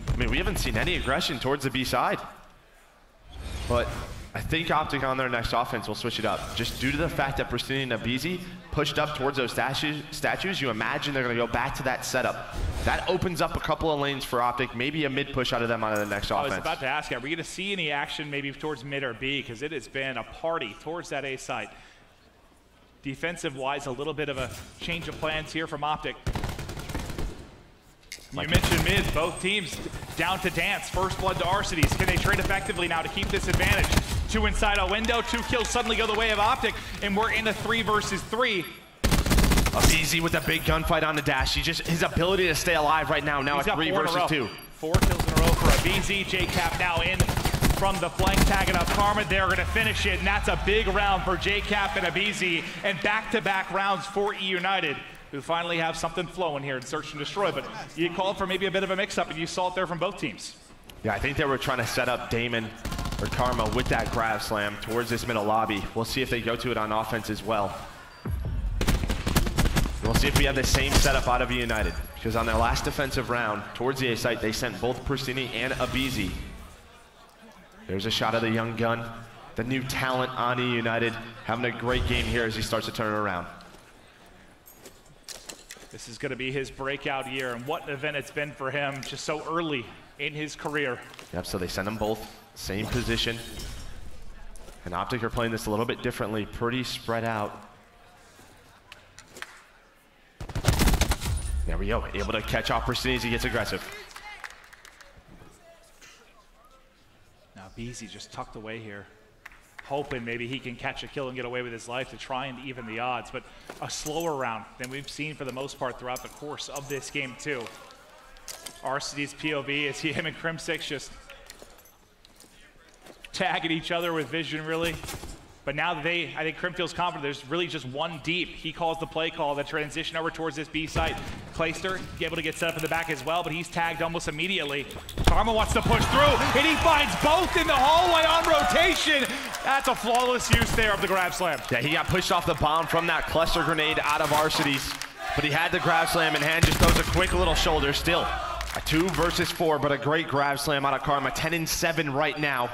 I mean, we haven't seen any aggression towards the B side. But I think OpTic on their next offense will switch it up. Just due to the fact that Pristini and Abizi pushed up towards those statues, you imagine they're going to go back to that setup. That opens up a couple of lanes for OpTic, maybe a mid push out of them on the next offense. I was about to ask, are we going to see any action maybe towards mid or B? Because it has been a party towards that A site. Defensive-wise, a little bit of a change of plans here from OpTic. You mentioned mid, both teams down to dance. First blood to Arcades. Can they trade effectively now to keep this advantage? 2 inside a window, 2 kills suddenly go the way of OpTic, and we're in a 3 versus 3. Abizi with a big gunfight on the dash. His ability to stay alive right now at 3 versus 2. 4 kills in a row for Abizi. JCap now in from the flank, tagging up Karma. They're going to finish it, and that's a big round for JCap and Abizi, and back-to-back rounds for eUnited, who finally have something flowing here in Search and Destroy. But you called for maybe a bit of a mix-up, and you saw it there from both teams. Yeah, I think they were trying to set up Damon or Karma with that grab slam towards this middle lobby. We'll see if they go to it on offense as well. We'll see if we have the same setup out of eUnited, because on their last defensive round towards the A site, they sent both Pristini and Abizi. There's a shot of the young gun, the new talent on eUnited, having a great game here as he starts to turn it around. This is going to be his breakout year, and what an event it's been for him just so early in his career. Yep, so they send them both, same position. And OpTic are playing this a little bit differently, pretty spread out. There we go, able to catch off Pristine as he gets aggressive. Now BZ just tucked away here, hoping maybe he can catch a kill and get away with his life to try and even the odds, but a slower round than we've seen for the most part throughout the course of this game too. Arcity's POV is him and Crimsix just tagging each other with vision really. But now that I think Crim feels confident, there's really just one deep. He calls the play call, the transition over towards this B site. Clayster able to get set up in the back as well, but he's tagged almost immediately. Karma wants to push through, and he finds both in the hallway on rotation. That's a flawless use there of the grab slam. Yeah, he got pushed off the bomb from that cluster grenade out of Arcity's, but he had the grab slam in hand, just throws a quick little shoulder. Still, a 2 versus 4, but a great grab slam out of Karma. 10-7 right now.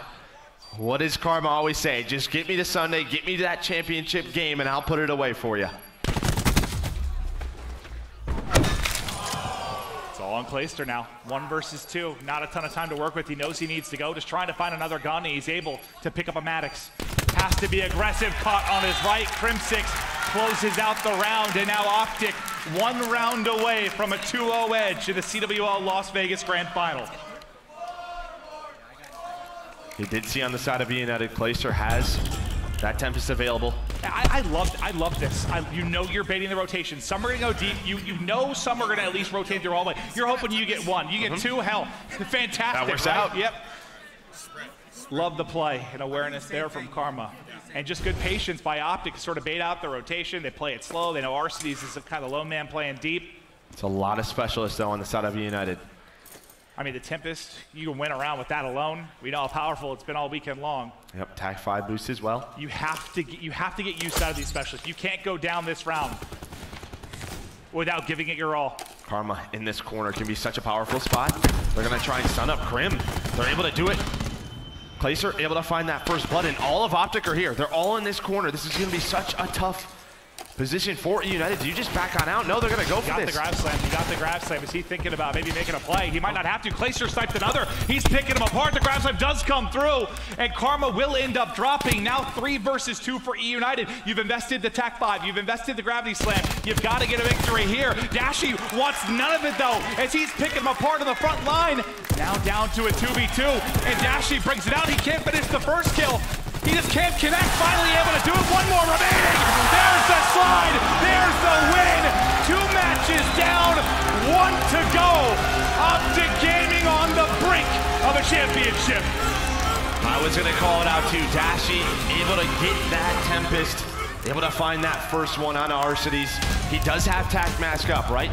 What does Karma always say? Just get me to Sunday, get me to that championship game, and I'll put it away for you. It's all on Clayster now. 1 versus 2. Not a ton of time to work with. He knows he needs to go. Just trying to find another gun, and he's able to pick up a Maddox. Has to be aggressive. Caught on his right. Crimsix closes out the round, and now OpTic 1 round away from a 2-0 edge in the CWL Las Vegas Grand Final. He did see on the side of eUnited, Clayster has that Tempest available. I love this. You know you're baiting the rotation. Some are gonna go deep. You know some are gonna at least rotate through all the way. You're hoping you get 1. You get 2, hell, fantastic. That works right? out. Yep. Love the play and awareness there from Karma. And just good patience by OpTic to sort of bait out the rotation. They play it slow. They know Arcity's is a kind of lone man playing deep. It's a lot of specialists though on the side of eUnited. I mean, the Tempest, you can win around with that alone. We know how powerful it's been all weekend long. Yep, tag 5 boost as well. You have to get used out of these specialists. You can't go down this round without giving it your all. Karma in this corner can be such a powerful spot. They're gonna try and stun up Crim. They're able to do it. Clayster able to find that first blood, and all of OpTic are here. They're all in this corner. This is gonna be such a tough position for eUnited. Do you just back on out? No, they're going to go for this. He got the grab slam. Is he thinking about maybe making a play? He might not have to. Clayster sniped another. He's picking him apart. The grab slam does come through, and Karma will end up dropping. Now 3 versus 2 for eUnited. You've invested the Tac 5. You've invested the gravity slam. You've got to get a victory here. Dashy wants none of it, though, as he's picking him apart on the front line. Now down to a 2v2, and Dashy brings it out. He can't finish the first kill. He just can't connect. Finally able to do it. 1 more remaining. There's the slide. There's the win. 2 matches down. 1 to go. OpTic Gaming on the brink of a championship. I was going to call it out too. Dashy able to get that Tempest. Able to find that first one on Arcity's. He does have Tac Mask up, right?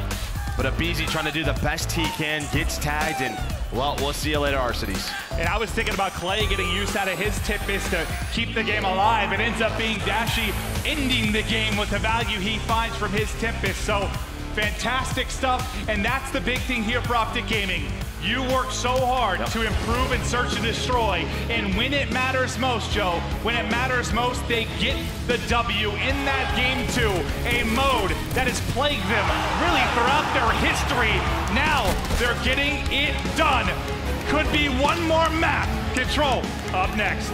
But a BZ trying to do the best he can. Gets tagged, and well, we'll see you later, Arcity's. And I was thinking about Clay getting used out of his Tempest to keep the game alive. It ends up being Dashy ending the game with the value he finds from his Tempest. So fantastic stuff, and that's the big thing here for OpTic Gaming. You work so hard to improve and search and destroy, and when it matters most, Joe, when it matters most, they get the W in that game 2, a mode that has plagued them really throughout their history. Now they're getting it done. Could be 1 more map. Control up next.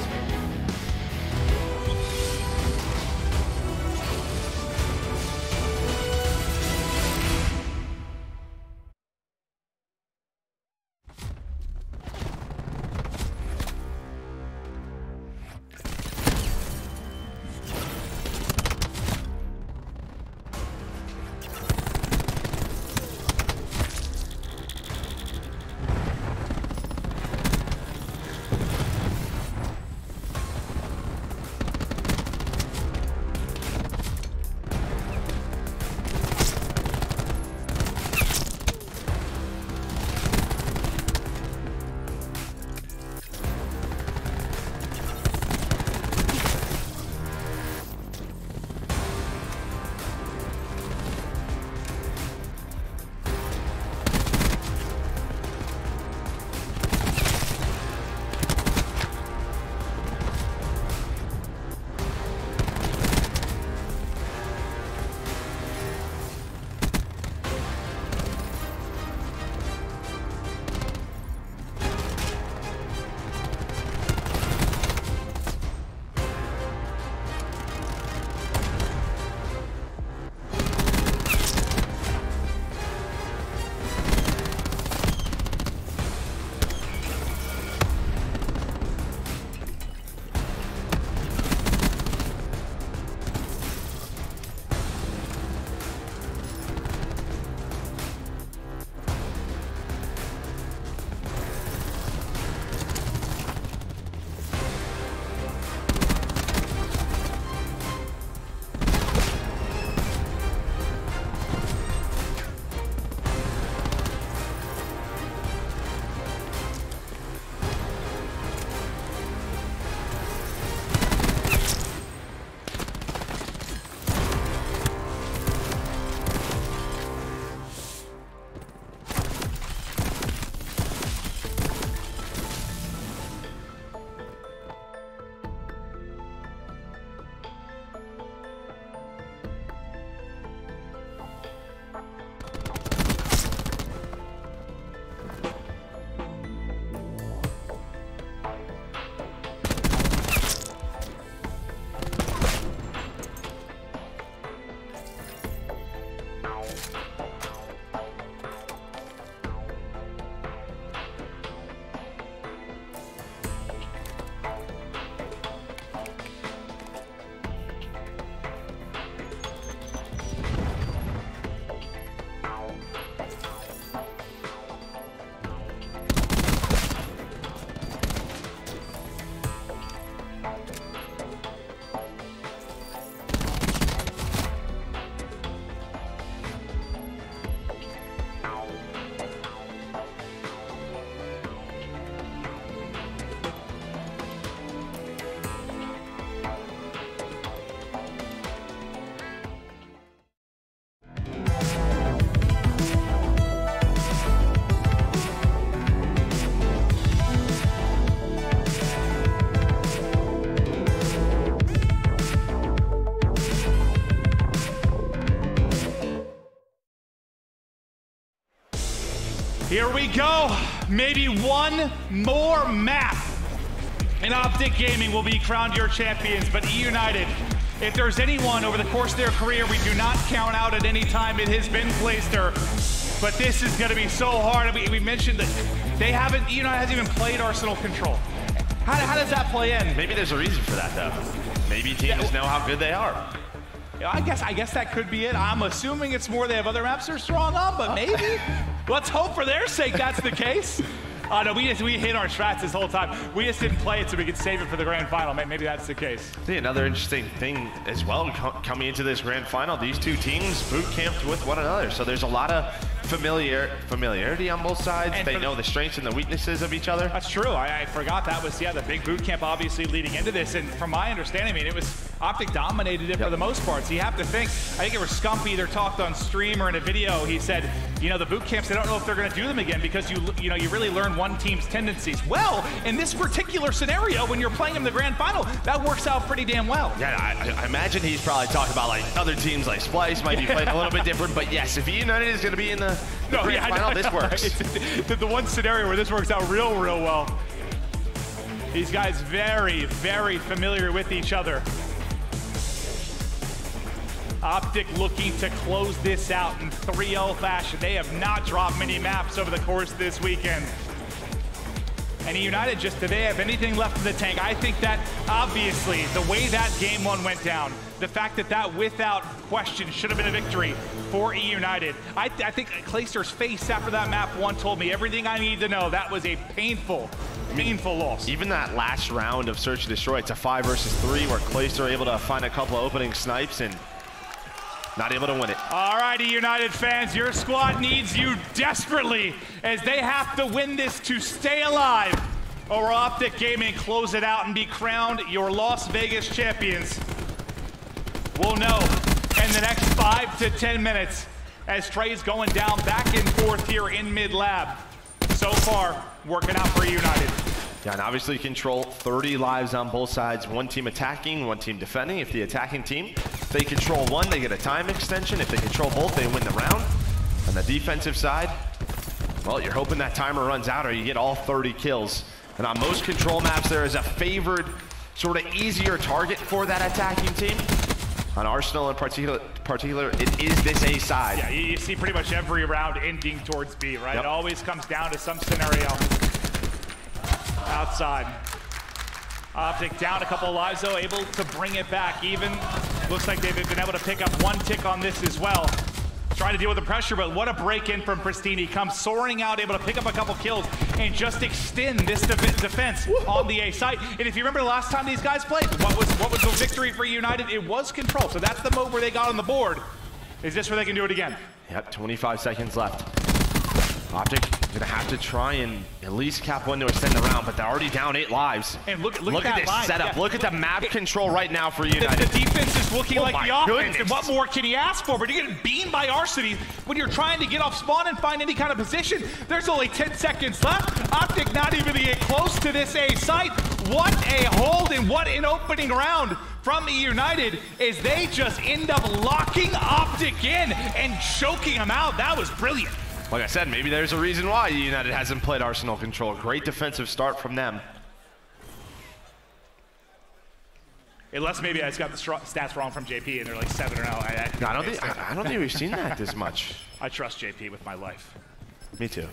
Here we go. Maybe one more map, and OpTic Gaming will be crowned your champions. But eUnited, if there's anyone over the course of their career we do not count out at any time, it has been Clayster. But this is going to be so hard. We mentioned that eUnited hasn't even played Arsenal Control. How does that play in? Maybe there's a reason for that, though. Maybe teams know how good they are. I guess that could be it. I'm assuming it's more they have other maps they're strong on, but maybe. Let's hope for their sake that's the case. No, we hit our strats this whole time. We just didn't play it so we could save it for the grand final. Maybe that's the case. See, another interesting thing as well coming into this grand final, these two teams boot camped with one another. So there's a lot of familiarity on both sides. And they know the strengths and the weaknesses of each other. That's true. I forgot that was, the big boot camp obviously leading into this. And from my understanding, I mean, it was OpTic dominated it for the most part. So you have to think, I think it was Scumpy either talked on stream or in a video. He said, the boot camps, they don't know if they're going to do them again because you really learn one team's tendencies. Well, in this particular scenario, when you're playing in the grand final, that works out pretty damn well. Yeah, I imagine he's probably talking about like other teams like Splice might be playing a little bit different, but yes, if eUnited is going to be in the grand final, this works. It's the one scenario where this works out real well. These guys very, very familiar with each other. OpTic looking to close this out in 3-0 fashion. They have not dropped many maps over the course of this weekend. And eUnited, just do they have anything left in the tank? I think that, obviously, the way that game one went down, the fact that without question should have been a victory for eUnited. I think Clayster's face after that map one told me everything I need to know. That was a painful loss. Even that last round of Search and Destroy, it's a 5 versus 3 where Clayster able to find a couple of opening snipes and not able to win it. All right, eUnited fans, your squad needs you desperately as they have to win this to stay alive, or OpTic Gaming close it out and be crowned your Las Vegas champions. We'll know in the next 5 to 10 minutes as Trey's going down back and forth here in mid-lab. So far, working out for eUnited. Yeah, and obviously control 30 lives on both sides. One team attacking, one team defending. If the attacking team, they control one, they get a time extension. If they control both, they win the round. On the defensive side, well, you're hoping that timer runs out or you get all 30 kills. And on most control maps, there is a favored, sort of easier target for that attacking team. On Arsenal in particular, it is this A side. Yeah, you see pretty much every round ending towards B, right? It always comes down to some scenario. Outside. OpTic down a couple of lives though, able to bring it back. Even looks like they've been able to pick up one tick on this as well. Trying to deal with the pressure, but what a break in from Pristini. Comes soaring out, able to pick up a couple kills and just extend this defense on the A site. And if you remember the last time these guys played, what was the victory for eUnited? It was control. So that's the mode where they got on the board. Is this where they can do it again? Yep, 25 seconds left. OpTic gonna have to try and at least cap one to extend the round, but they're already down 8 lives. And look at this setup. Look at the map control right now for eUnited. The defense is looking like the offense, and what more can he ask for? But you're getting beamed by Arsity when you're trying to get off spawn and find any kind of position. There's only 10 seconds left. OpTic not even to get close to this A site. What a hold and what an opening round from eUnited as they just end up locking OpTic in and choking him out. That was brilliant. Like I said, maybe there's a reason why eUnited hasn't played Arsenal Control. Great defensive start from them. Unless maybe I just got the stats wrong from JP and they're like 7-0. I don't think we've seen that this much. I trust JP with my life. Me too.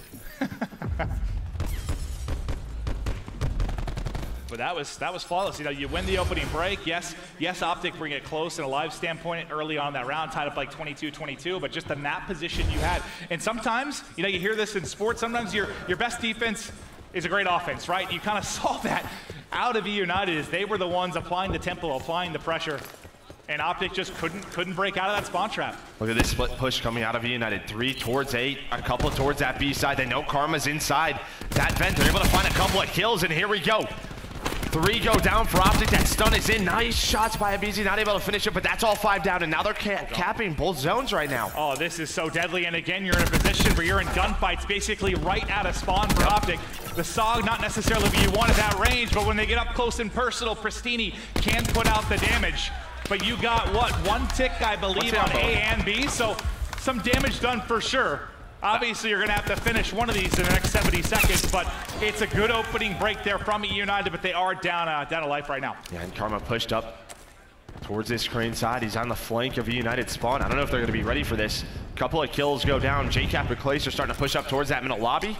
But that was flawless. You win the opening break. Yes, OpTic bring it close in a live standpoint early on that round, tied up like 22-22, but just the map position you had. And sometimes, you hear this in sports, sometimes your best defense is a great offense, right? You kind of saw that out of eUnited as they were the ones applying the tempo, applying the pressure. And OpTic just couldn't break out of that spawn trap. Look at this split push coming out of eUnited. 3 towards 8, a couple towards that B side. They know Karma's inside that vent. They're able to find a couple of kills, and here we go. 3 go down for OpTic. That stun is in. Nice shots by Abizi. Not able to finish it, but that's all 5 down, and now they're capping both zones right now. Oh, this is so deadly, and again, you're in a position where you're in gunfights basically right out of spawn for OpTic. The SOG, not necessarily what you want at that range, but when they get up close and personal, Pristini can put out the damage. But you got, what, 1 tick, I believe, on A and B, so some damage done for sure. Obviously, you're going to have to finish one of these in the next 70 seconds, but it's a good opening break there from eUnited, but they are down a life right now. Yeah, and Karma pushed up towards this crane side. He's on the flank of eUnited spawn. I don't know if they're going to be ready for this. Couple of kills go down. JCap and Clace are starting to push up towards that middle lobby.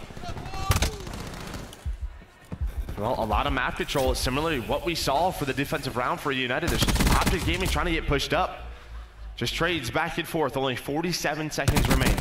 Well, a lot of map control is similar to what we saw for the defensive round for eUnited. There's OpTic Gaming trying to get pushed up. Just trades back and forth. Only 47 seconds remain.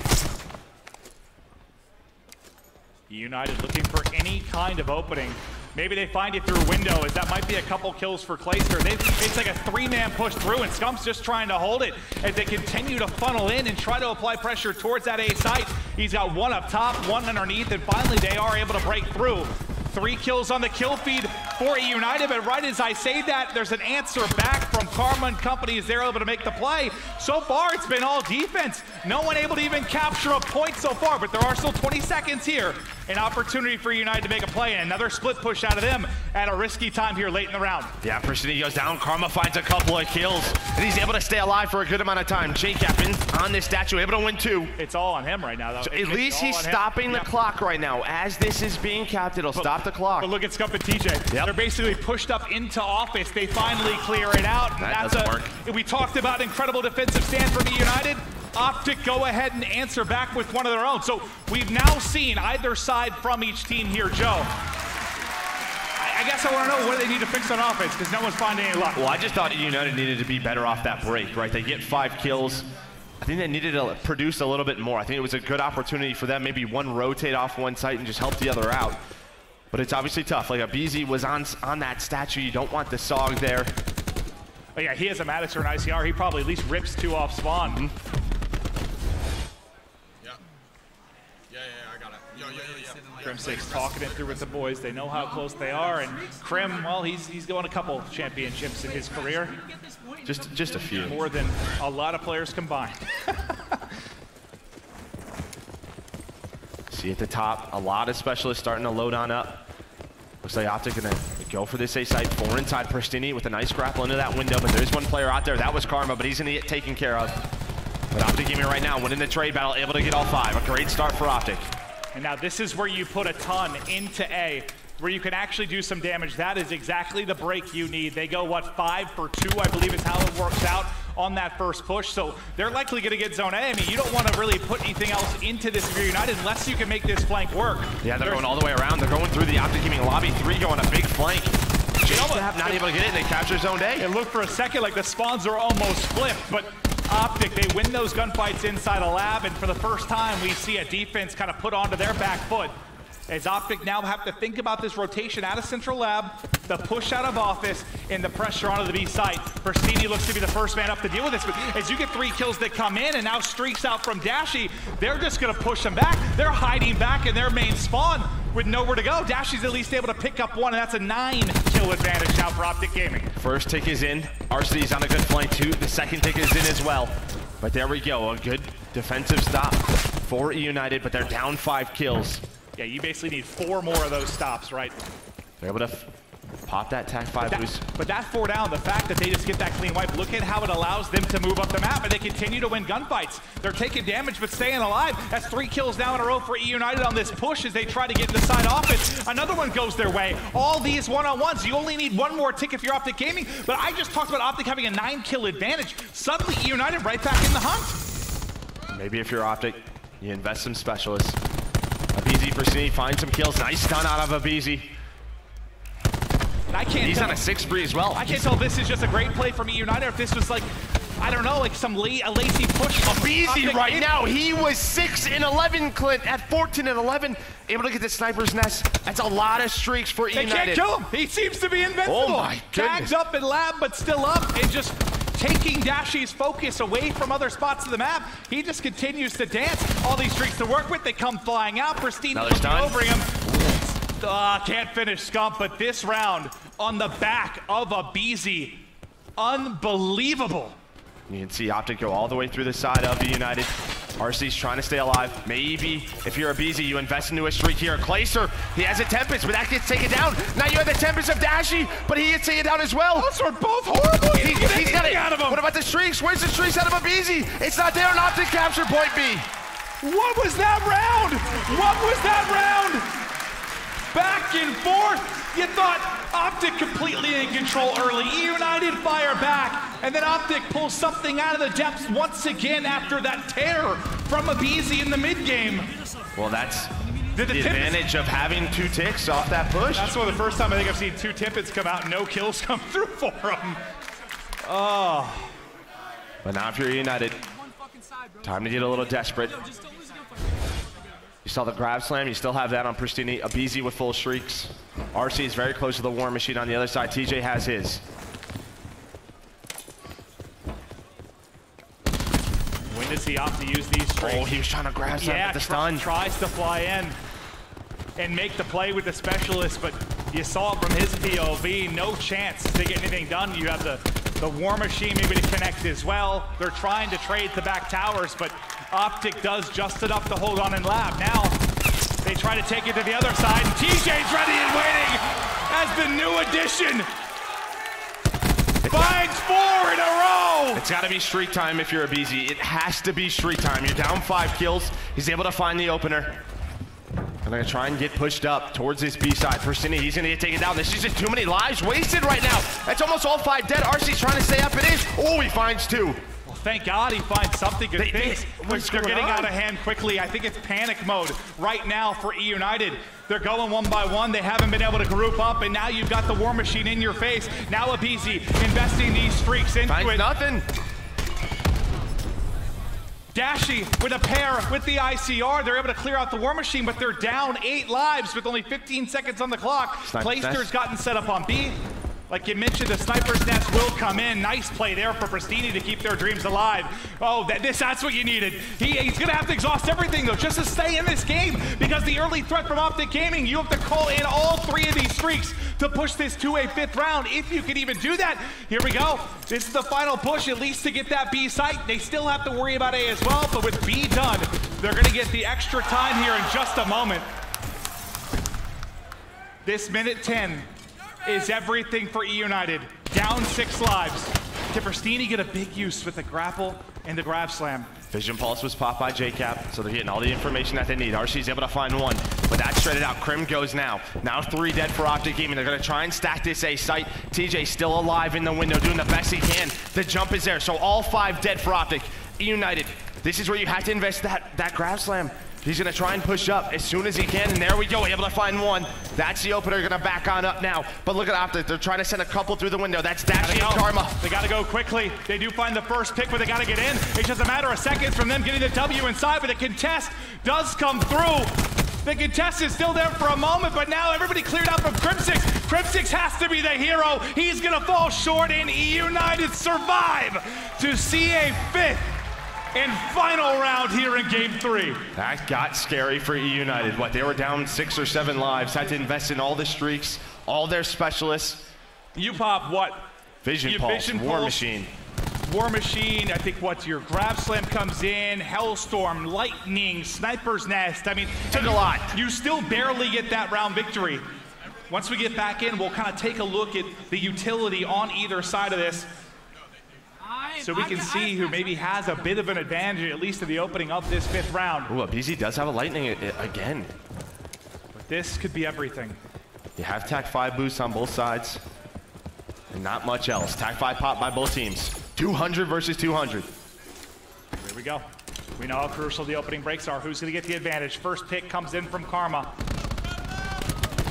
eUnited looking for any kind of opening. Maybe they find it through a window, as that might be a couple kills for Clayster. It's like a three-man push through, and Scump's just trying to hold it as they continue to funnel in and try to apply pressure towards that A site. He's got one up top, one underneath, and finally they are able to break through. 3 kills on the kill feed for eUnited, but right as I say that, there's an answer back from Karma and company as they're able to make the play. So far, it's been all defense. No one able to even capture a point so far, but there are still 20 seconds here. An opportunity for eUnited to make a play, and another split push out of them at a risky time here late in the round. Yeah, Pristini goes down. Karma finds a couple of kills, and he's able to stay alive for a good amount of time. JCap on this statue, able to win 2. It's all on him right now, though. So at least he's stopping the clock right now. As this is being capped, it'll stop the clock. But look at Scump and TJ. Yep. They're basically pushed up into office. They finally clear it out. That doesn't work. We talked about incredible defensive stand from eUnited. OpTic go ahead and answer back with one of their own. So we've now seen either side from each team here, Joe. I guess I want to know what they need to fix on offense, because no one's finding any luck. Well, I just thought eUnited needed to be better off that break, right? They get 5 kills. I think they needed to produce a little bit more. I think it was a good opportunity for them. Maybe one rotate off one site and just help the other out. But it's obviously tough. Like, aBeZy was on that statue. You don't want the SOG there. But yeah, he has a Maddox or an ICR. He probably at least rips 2 off spawn. Mm-hmm. Crim6 talking it through with the boys. They know how close they are, and Crim, well, he's going a couple championships in his career. Just a few. More than a lot of players combined. See at the top, a lot of specialists starting to load on up. Looks like OpTic gonna go for this A site. 4 inside Pristini with a nice grapple into that window, but there's one player out there. That was Karma, but he's gonna get taken care of. But OpTic Gaming right now, winning the trade battle, able to get all 5. A great start for OpTic. And now this is where you put a ton into A, where you can actually do some damage. That is exactly the break you need. They go, what, 5 for 2, I believe is how it works out on that first push. So they're likely going to get zone A. I mean, you don't want to really put anything else into this if you're United unless you can make this flank work. Yeah, they're going all the way around. They're going through the OpTic Gaming lobby. 3 going a big flank. Not able to get it, and they capture zone A. It looked for a second like the spawns are almost flipped, but OpTic, they win those gunfights inside a lab, and for the first time, we see a defense kind of put onto their back foot. As OpTic now have to think about this rotation out of central lab, the push out of office, and the pressure onto the B site. Pristini looks to be the first man up to deal with this, but as you get 3 kills that come in, and now streaks out from Dashy, they're just gonna push them back. They're hiding back in their main spawn with nowhere to go. Dashy's at least able to pick up 1, and that's a 9-kill advantage now for OpTic Gaming. First tick is in. RCD's on a good flank too. The second tick is in as well. But there we go, a good defensive stop for eUnited, but they're down 5 kills. Yeah, you basically need 4 more of those stops, right? They're able to pop that TAC 5 boost. But that 4 down, the fact that they just get that clean wipe, look at how it allows them to move up the map, and they continue to win gunfights. They're taking damage, but staying alive. That's 3 kills now in a row for eUnited on this push as they try to get into side offense. Another one goes their way. All these one-on-ones, you only need 1 more tick if you're OpTic Gaming, but I just talked about OpTic having a 9-kill advantage. Suddenly, eUnited right back in the hunt. Maybe if you're OpTic, you invest some specialists. eBeZy for C, find some kills. Nice stun out of eBeZy. He's on a 6 spree as well. I can't tell if this is just a great play from eUnited or if this was like, I don't know, like a lazy push. eBeZy right now, he was 6 and 11, Clint, at 14 and 11, able to get the sniper's nest. That's a lot of streaks for eUnited. They can't kill him. He seems to be invincible. Oh my goodness. Tags up in lab, but still up, and just taking Dashy's focus away from other spots of the map. He just continues to dance. All these streaks to work with, they come flying out. Pristine looking over him. Can't finish Scump, but this round on the back of eBeZy, unbelievable. You can see OpTic go all the way through the side of eUnited. RC's trying to stay alive. Maybe if you're eBeZy, you invest into a streak here. Clayster, he has a Tempest, but that gets taken down. Now you have the Tempest of Dashy, but he gets taken down as well. Those are both horrible. He's got it out of him. What about the streaks? Where's the streaks out of eBeZy? It's not there on OpTic capture point B. What was that round? What was that round? Back and forth. You thought OpTic completely in control early. eUnited fire back, and then OpTic pulls something out of the depths once again after that tear from aBeZy in the mid game. Well, that's the advantage of having 2 ticks off that push. That's one of the first time I think I've seen 2 Tippets come out and no kills come through for him. Oh. But now if you're eUnited, time to get a little desperate. You saw the grab slam, you still have that on Pristini. aBeZy with full shrieks. RC is very close to the War Machine on the other side. TJ has his. When does he opt to use these streaks? Oh, he was trying to grab something with the stun. Tries to fly in and make the play with the specialist, but you saw it from his POV. No chance to get anything done. You have the War Machine maybe to connect as well. They're trying to trade the back towers, but OpTic does just enough to hold on and lab. Now, they try to take it to the other side, and TJ's ready and waiting as the new addition. Finds 4 in a row! It's gotta be streak time if you're aBeZy. It has to be streak time. You're down 5 kills. He's able to find the opener. I'm gonna try and get pushed up towards this B side. Pristini, he's gonna get taken down. This is just too many lives wasted right now. That's almost all 5 dead. RC's trying to stay up. It is. Oh, he finds 2. Thank God he finds something good. They're getting out of hand quickly. I think it's panic mode right now for eUnited. They're going 1 by 1. They haven't been able to group up, and now you've got the War Machine in your face. Now aBeZy investing these streaks into Finds it. nothing. Dashy with a pair with the ICR. They're able to clear out the War Machine, but they're down 8 lives with only 15 seconds on the clock. Clayster's gotten set up on B. Like you mentioned, the sniper's nest will come in. Nice play there for Pristini to keep their dreams alive. Oh, that's what you needed. He's gonna have to exhaust everything though, just to stay in this game, because the early threat from OpTic Gaming, you have to call in all 3 of these streaks to push this to a 5th round, if you can even do that. Here we go. This is the final push, at least to get that B site. They still have to worry about A as well, but with B done, they're gonna get the extra time here in just a moment. This minute 10 is everything for eUnited. Down 6 lives. Can Pristini get a big use with the grapple and the grab slam? Vision Pulse was popped by JCap, so they're getting all the information that they need. RC's able to find 1, but that's straighted out. Crim goes now. Now 3 dead for OpTic Gaming. They're gonna try and stack this A site. TJ still alive in the window, doing the best he can. The jump is there, so all 5 dead for OpTic. eUnited, this is where you have to invest that grab slam. He's gonna try and push up as soon as he can, and there we go, able to find 1. That's the opener, gonna back on up now. But look at OpTic, they're trying to send a couple through the window. That's Dashy and Karma. They gotta go quickly. They do find the first pick, but they gotta get in. It's just a matter of seconds from them getting the W inside, but the contest does come through. The contest is still there for a moment, but now everybody cleared out from Crimsix. Crimsix has to be the hero. He's gonna fall short, and eUnited survive to see a 5th and final round here in game 3. That got scary for eUnited. What, they were down 6 or 7 lives, had to invest in all the streaks, all their specialists. You pop what? Vision Pulse, War Machine. War Machine, I think what, your grab slam comes in, Hellstorm, Lightning, Sniper's Nest. I mean, took a lot. You still barely get that round victory. Once we get back in, we'll kind of take a look at the utility on either side of this, so we can see who maybe has a bit of an advantage, at least in the opening of this 5th round. Ooh, aBeZy does have a Lightning again. But this could be everything. You have TAC 5 boosts on both sides, and not much else. TAC 5 pop by both teams. 200 versus 200. Here we go. We know how crucial the opening breaks are. Who's gonna get the advantage? First pick comes in from Karma.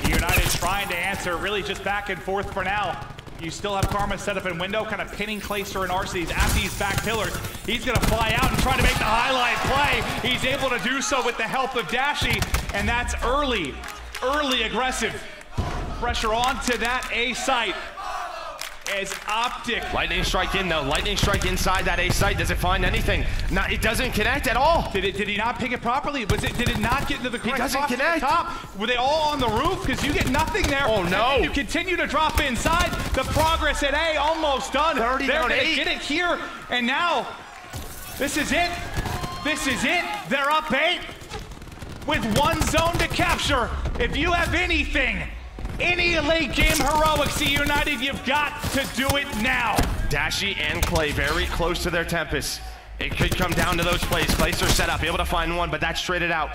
eUnited trying to answer, really just back and forth for now. You still have Karma set up in window, kind of pinning Clayster and RC's at these back pillars. He's gonna fly out and try to make the highlight play. He's able to do so with the help of Dashy, and that's early aggressive pressure onto that A site as OpTic. Lightning strike in though, lightning strike inside that A site. Does it find anything? No, it doesn't connect at all. Did he not pick it properly? Did it not get into the correct doesn't spot connect. at the top? Were they all on the roof? Because you get nothing there. Oh no. And you continue to drop inside. The progress at A almost done. 30 They're down gonna 8. get it here, and now this is it. This is it. They're up 8 with 1 zone to capture. If you have anything, any late game heroics eUnited, you've got to do it now. Dashy and Clay very close to their Tempest. It could come down to those plays. Placer set up, able to find one, but that's traded out.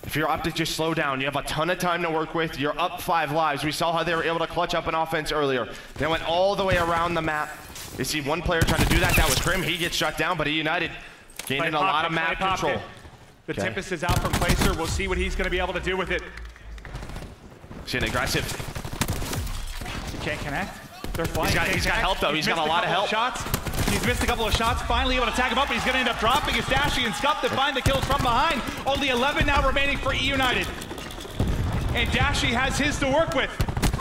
If you're OpTic, just slow down. You have a ton of time to work with. You're up 5 lives. We saw how they were able to clutch up an offense earlier. They went all the way around the map. You see one player trying to do that. That was Crim. He gets shut down, but eUnited gaining a lot of map control. The Tempest is out from Placer. We'll see what he's going to be able to do with it. See an aggressive. He can't connect. They're flying. He's got help, though. He's got a lot of help. He's missed a couple of shots. Finally able to tag him up, but he's going to end up dropping. It's Dashy and Scuff that find the kills from behind. Only 11 now remaining for eUnited. And Dashy has his to work with.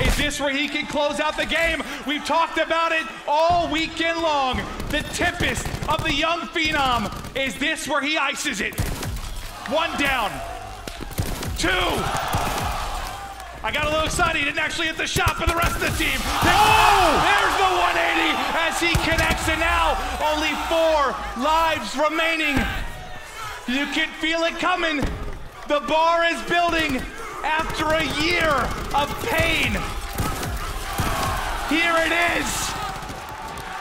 Is this where he can close out the game? We've talked about it all weekend long. The Tempest of the young Phenom. Is this where he ices it? 1 down. 2. I got a little excited. He didn't actually hit the shot for the rest of the team. There's the 180 as he connects, and now only 4 lives remaining. You can feel it coming. The bar is building after a year of pain. Here it is.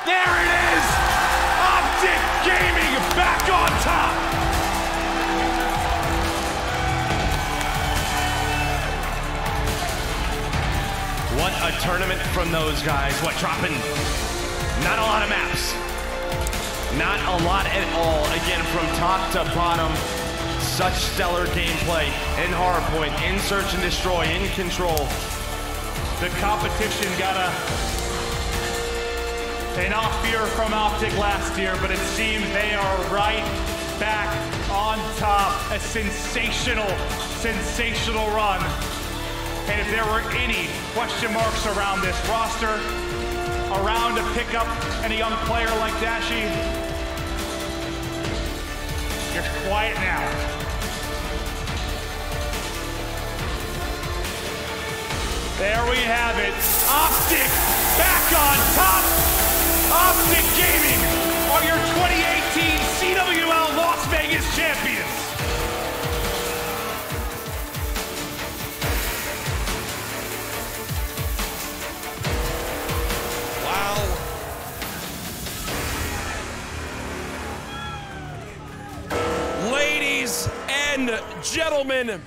There it is. OpTic Gaming back on top. What a tournament from those guys. What, dropping not a lot of maps. Not a lot at all. Again, from top to bottom, such stellar gameplay in Hardpoint, in Search and Destroy, in Control. The competition got an off year from OpTic last year, but it seems they are right back on top. A sensational, sensational run. And if there were any question marks around this roster, around to pick up any young player like Dashy, you're quiet now. There we have it. OpTic back on top. OpTic Gaming are your 2018 CWL Las Vegas champions. Ladies and gentlemen,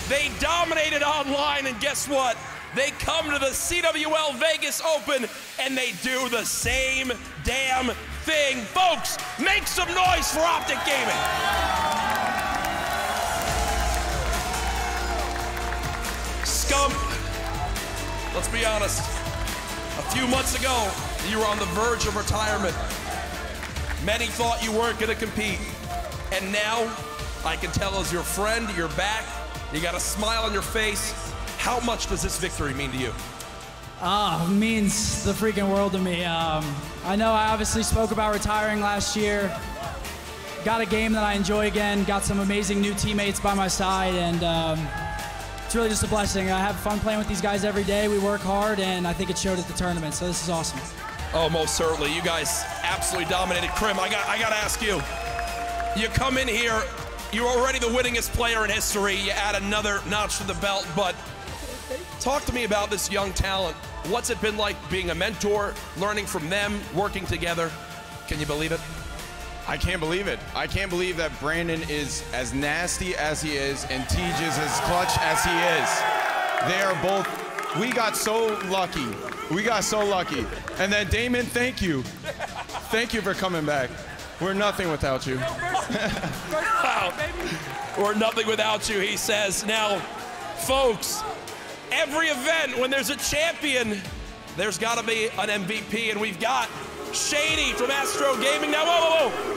they dominated online, and guess what? They come to the CWL Vegas Open and they do the same damn thing. Folks, make some noise for OpTic Gaming. Scump, let's be honest. A few months ago, you were on the verge of retirement. Many thought you weren't going to compete. And now, I can tell as your friend, you're back. You got a smile on your face. How much does this victory mean to you? It means the freaking world to me. I know I obviously spoke about retiring last year. Got a game that I enjoy again. Got some amazing new teammates by my side, and it's really just a blessing. I have fun playing with these guys every day. We work hard, and I think it showed at the tournament, so this is awesome. Oh, most certainly. You guys absolutely dominated. Crim, I got to ask you. You come in here, you're already the winningest player in history. You add another notch to the belt, but talk to me about this young talent. What's it been like being a mentor, learning from them, working together? Can you believe it? I can't believe it. I can't believe that Brandon is as nasty as he is and Tej is as clutch as he is. They are both, we got so lucky. We got so lucky. And then Damon, thank you. Thank you for coming back. We're nothing without you. Wow. We're nothing without you, he says. Now, folks, every event, when there's a champion, there's got to be an MVP, and we've got Shady from Astro Gaming. Now, whoa, whoa, whoa.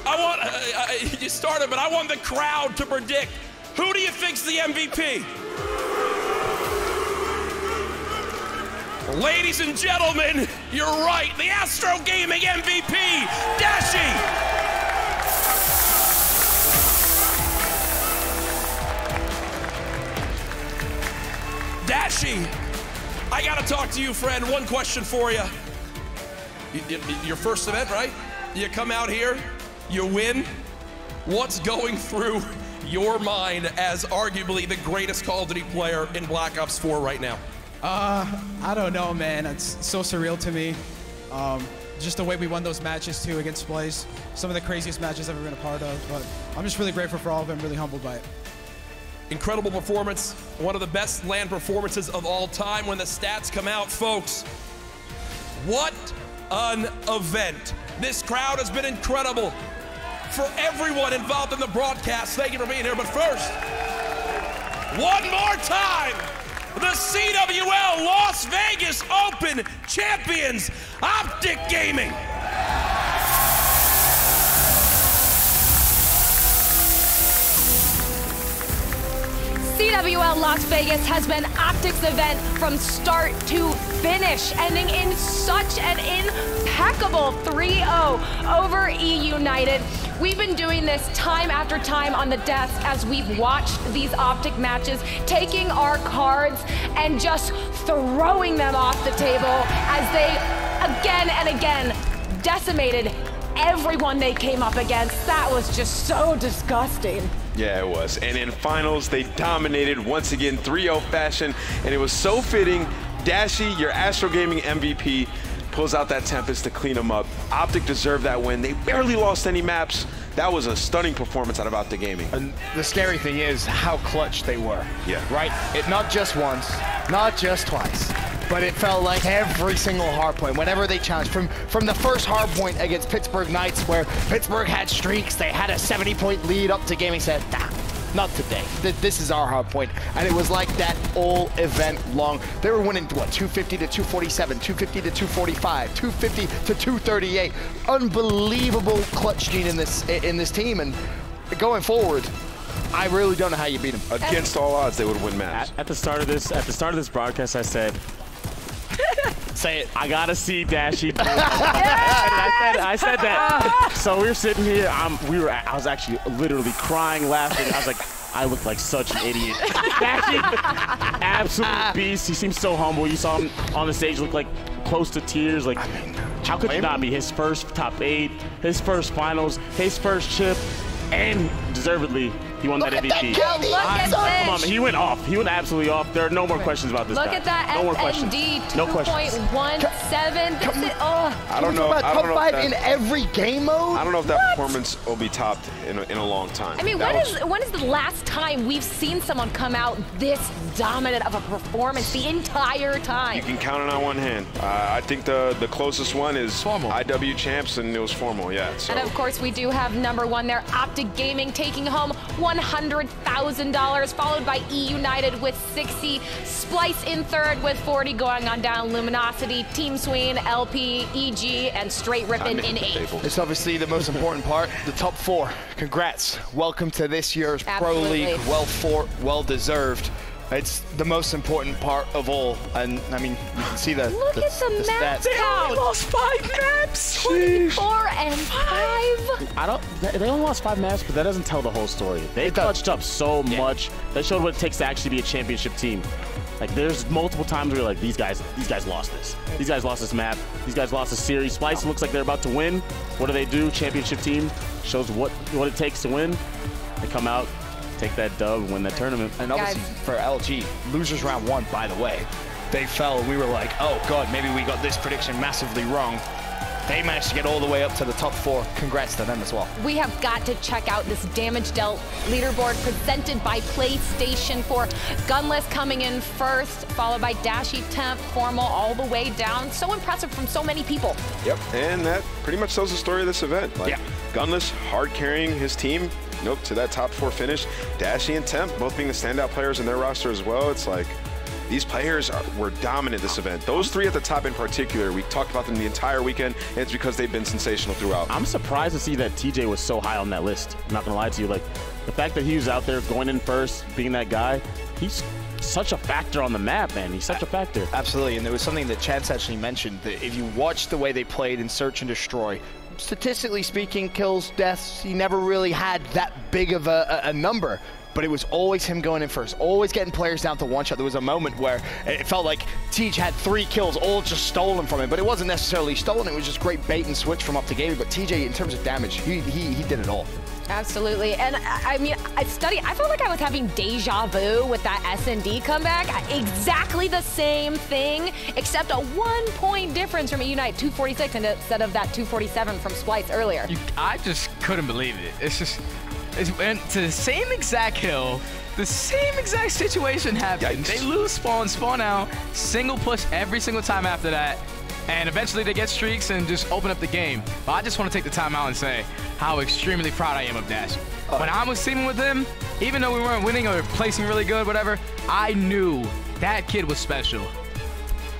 I want, you started, but I want the crowd to predict. Who do you think's the MVP? Ladies and gentlemen, you're right. The Astro Gaming MVP, Dashy. Dashy, I gotta talk to you, friend. One question for you. Your first event, right? You come out here, you win. What's going through your mind as arguably the greatest Call of Duty player in Black Ops 4 right now? I don't know, man. It's so surreal to me. just the way we won those matches too against Splice. Some of the craziest matches I've ever been a part of. But I'm just really grateful for all of it. I'm really humbled by it. Incredible performance. One of the best LAN performances of all time when the stats come out, folks. What an event. This crowd has been incredible. For everyone involved in the broadcast, thank you for being here. But first, one more time, the CWL Las Vegas Open champions, OpTic Gaming. CWL Las Vegas has been OpTic's event from start to finish, ending in such an impeccable 3-0 over eUnited. We've been doing this time after time on the desk as we've watched these OpTic matches, taking our cards and just throwing them off the table as they again and again decimated everyone they came up against. That was just so disgusting. Yeah, it was. And in finals, they dominated once again, 3-0 fashion, and it was so fitting. Dashy, your Astro Gaming MVP, pulls out that Tempest to clean them up. OpTic deserved that win. They barely lost any maps. That was a stunning performance out of OpTic Gaming. And the scary thing is how clutch they were. Yeah. Right? It not just once, not just twice, but it felt like every single hard point, whenever they challenged, from the first hard point against Pittsburgh Knights, where Pittsburgh had streaks, they had a 70-point lead up to Gaming, said, nah, not today. This is our hard point. And it was like that all event long. They were winning, what, 250 to 247, 250 to 245, 250 to 238. Unbelievable clutch gene in this team. And going forward, I really don't know how you beat them. Against all odds, they would win maps. At the start of this broadcast, I said, say it. I gotta see Dashy. I said that. So we were sitting here. I was actually literally crying, laughing. I was like, I look like such an idiot. Dashy, absolute beast. He seems so humble. You saw him on the stage, look like close to tears. Like, how could it not be his first top 8, his first finals, his first chip, and deservedly, he won that MVP. Come on, man. He went off. He went absolutely off. There are no more questions about this guy. Look at that no more questions. FND No questions. 2.17. I don't know. Top 5 in every game mode? I don't know if that performance will be topped in a long time. I mean, when is the last time we've seen someone come out this dominant of a performance the entire time? You can count it on one hand. I think the closest one is Formal. IW champs, and it was Formal, yeah. So. And of course, we do have #1 there, OpTic Gaming taking home $100,000, followed by eUnited with 60, Splice in third with 40, going on down Luminosity, Team Sween, LP, EG, and Straight Rippin' in 8th. It's obviously the most important part, the top 4. Congrats. Welcome to this year's Pro League. Well fought, well deserved. It's the most important part of all, and I mean, you can see the Look at the map stats. They only lost 5 maps. 24 and 5. They only lost 5 maps, but that doesn't tell the whole story. They clutched up so much. They showed what it takes to actually be a championship team. Like, there's multiple times where you're like, these guys lost this. These guys lost this map. These guys lost this series. Splice looks like they're about to win. What do? Championship team shows what it takes to win. They come out, take that dub, and win that tournament. And obviously for LG, losers round 1, by the way, they fell. We were like, oh God, maybe we got this prediction massively wrong. They managed to get all the way up to the top 4. Congrats to them as well. We have got to check out this damage dealt leaderboard presented by PlayStation 4. Gunless coming in first, followed by Dashy, Temp, Formal, all the way down. So impressive from so many people. Yep, and that pretty much tells the story of this event. Like, Gunless hard carrying his team, to that top 4 finish. Dashy and Temp both being the standout players in their roster as well. It's like, these players were dominant this event. Those 3 at the top in particular, we talked about them the entire weekend, and it's because they've been sensational throughout. I'm surprised to see that TJ was so high on that list. I'm not gonna lie to you. Like, the fact that he was out there going in first, being that guy, he's such a factor on the map, man. He's such a factor. Absolutely, and there was something that Chance actually mentioned, that if you watch the way they played in Search and Destroy, statistically speaking, kills, deaths, he never really had that big of a number. But it was always him going in first, always getting players down to 1 shot. There was a moment where it felt like TJ had 3 kills, all just stolen from him, but it wasn't necessarily stolen. It was just great bait and switch from OpTic Gaming. But TJ, in terms of damage, he did it all. Absolutely, and I mean, I felt like I was having deja vu with that S&D comeback. Exactly the same thing, except a 1-point difference from eUnited, 246 instead of that 247 from Splice earlier. I just couldn't believe it. It went to the same exact hill, the same exact situation happened. Yikes. They lose spawn out, single push every single time after that, and eventually they get streaks and just open up the game. But I just want to take the time out and say how extremely proud I am of Dash. When I was teaming with him, even though we weren't winning or placing really good, whatever, I knew that kid was special.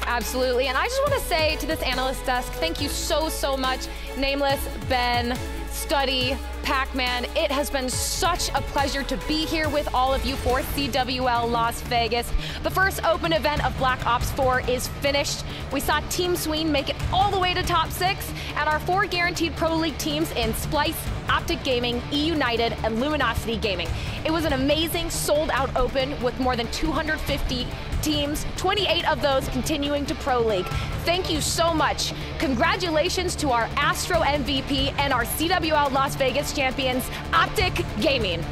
Absolutely, and I just want to say to this analyst desk, thank you so, so much. Nameless, Ben, Study, Pac-Man, it has been such a pleasure to be here with all of you for CWL Las Vegas. The first open event of Black Ops 4 is finished. We saw Team Sween make it all the way to top 6, and our 4 guaranteed Pro League teams in Splice, OpTic Gaming, eUnited, and Luminosity Gaming. It was an amazing sold-out open with more than 250 teams, 28 of those continuing to Pro League. Thank you so much. Congratulations to our Astro MVP and our CWL Las Vegas champions, OpTic Gaming.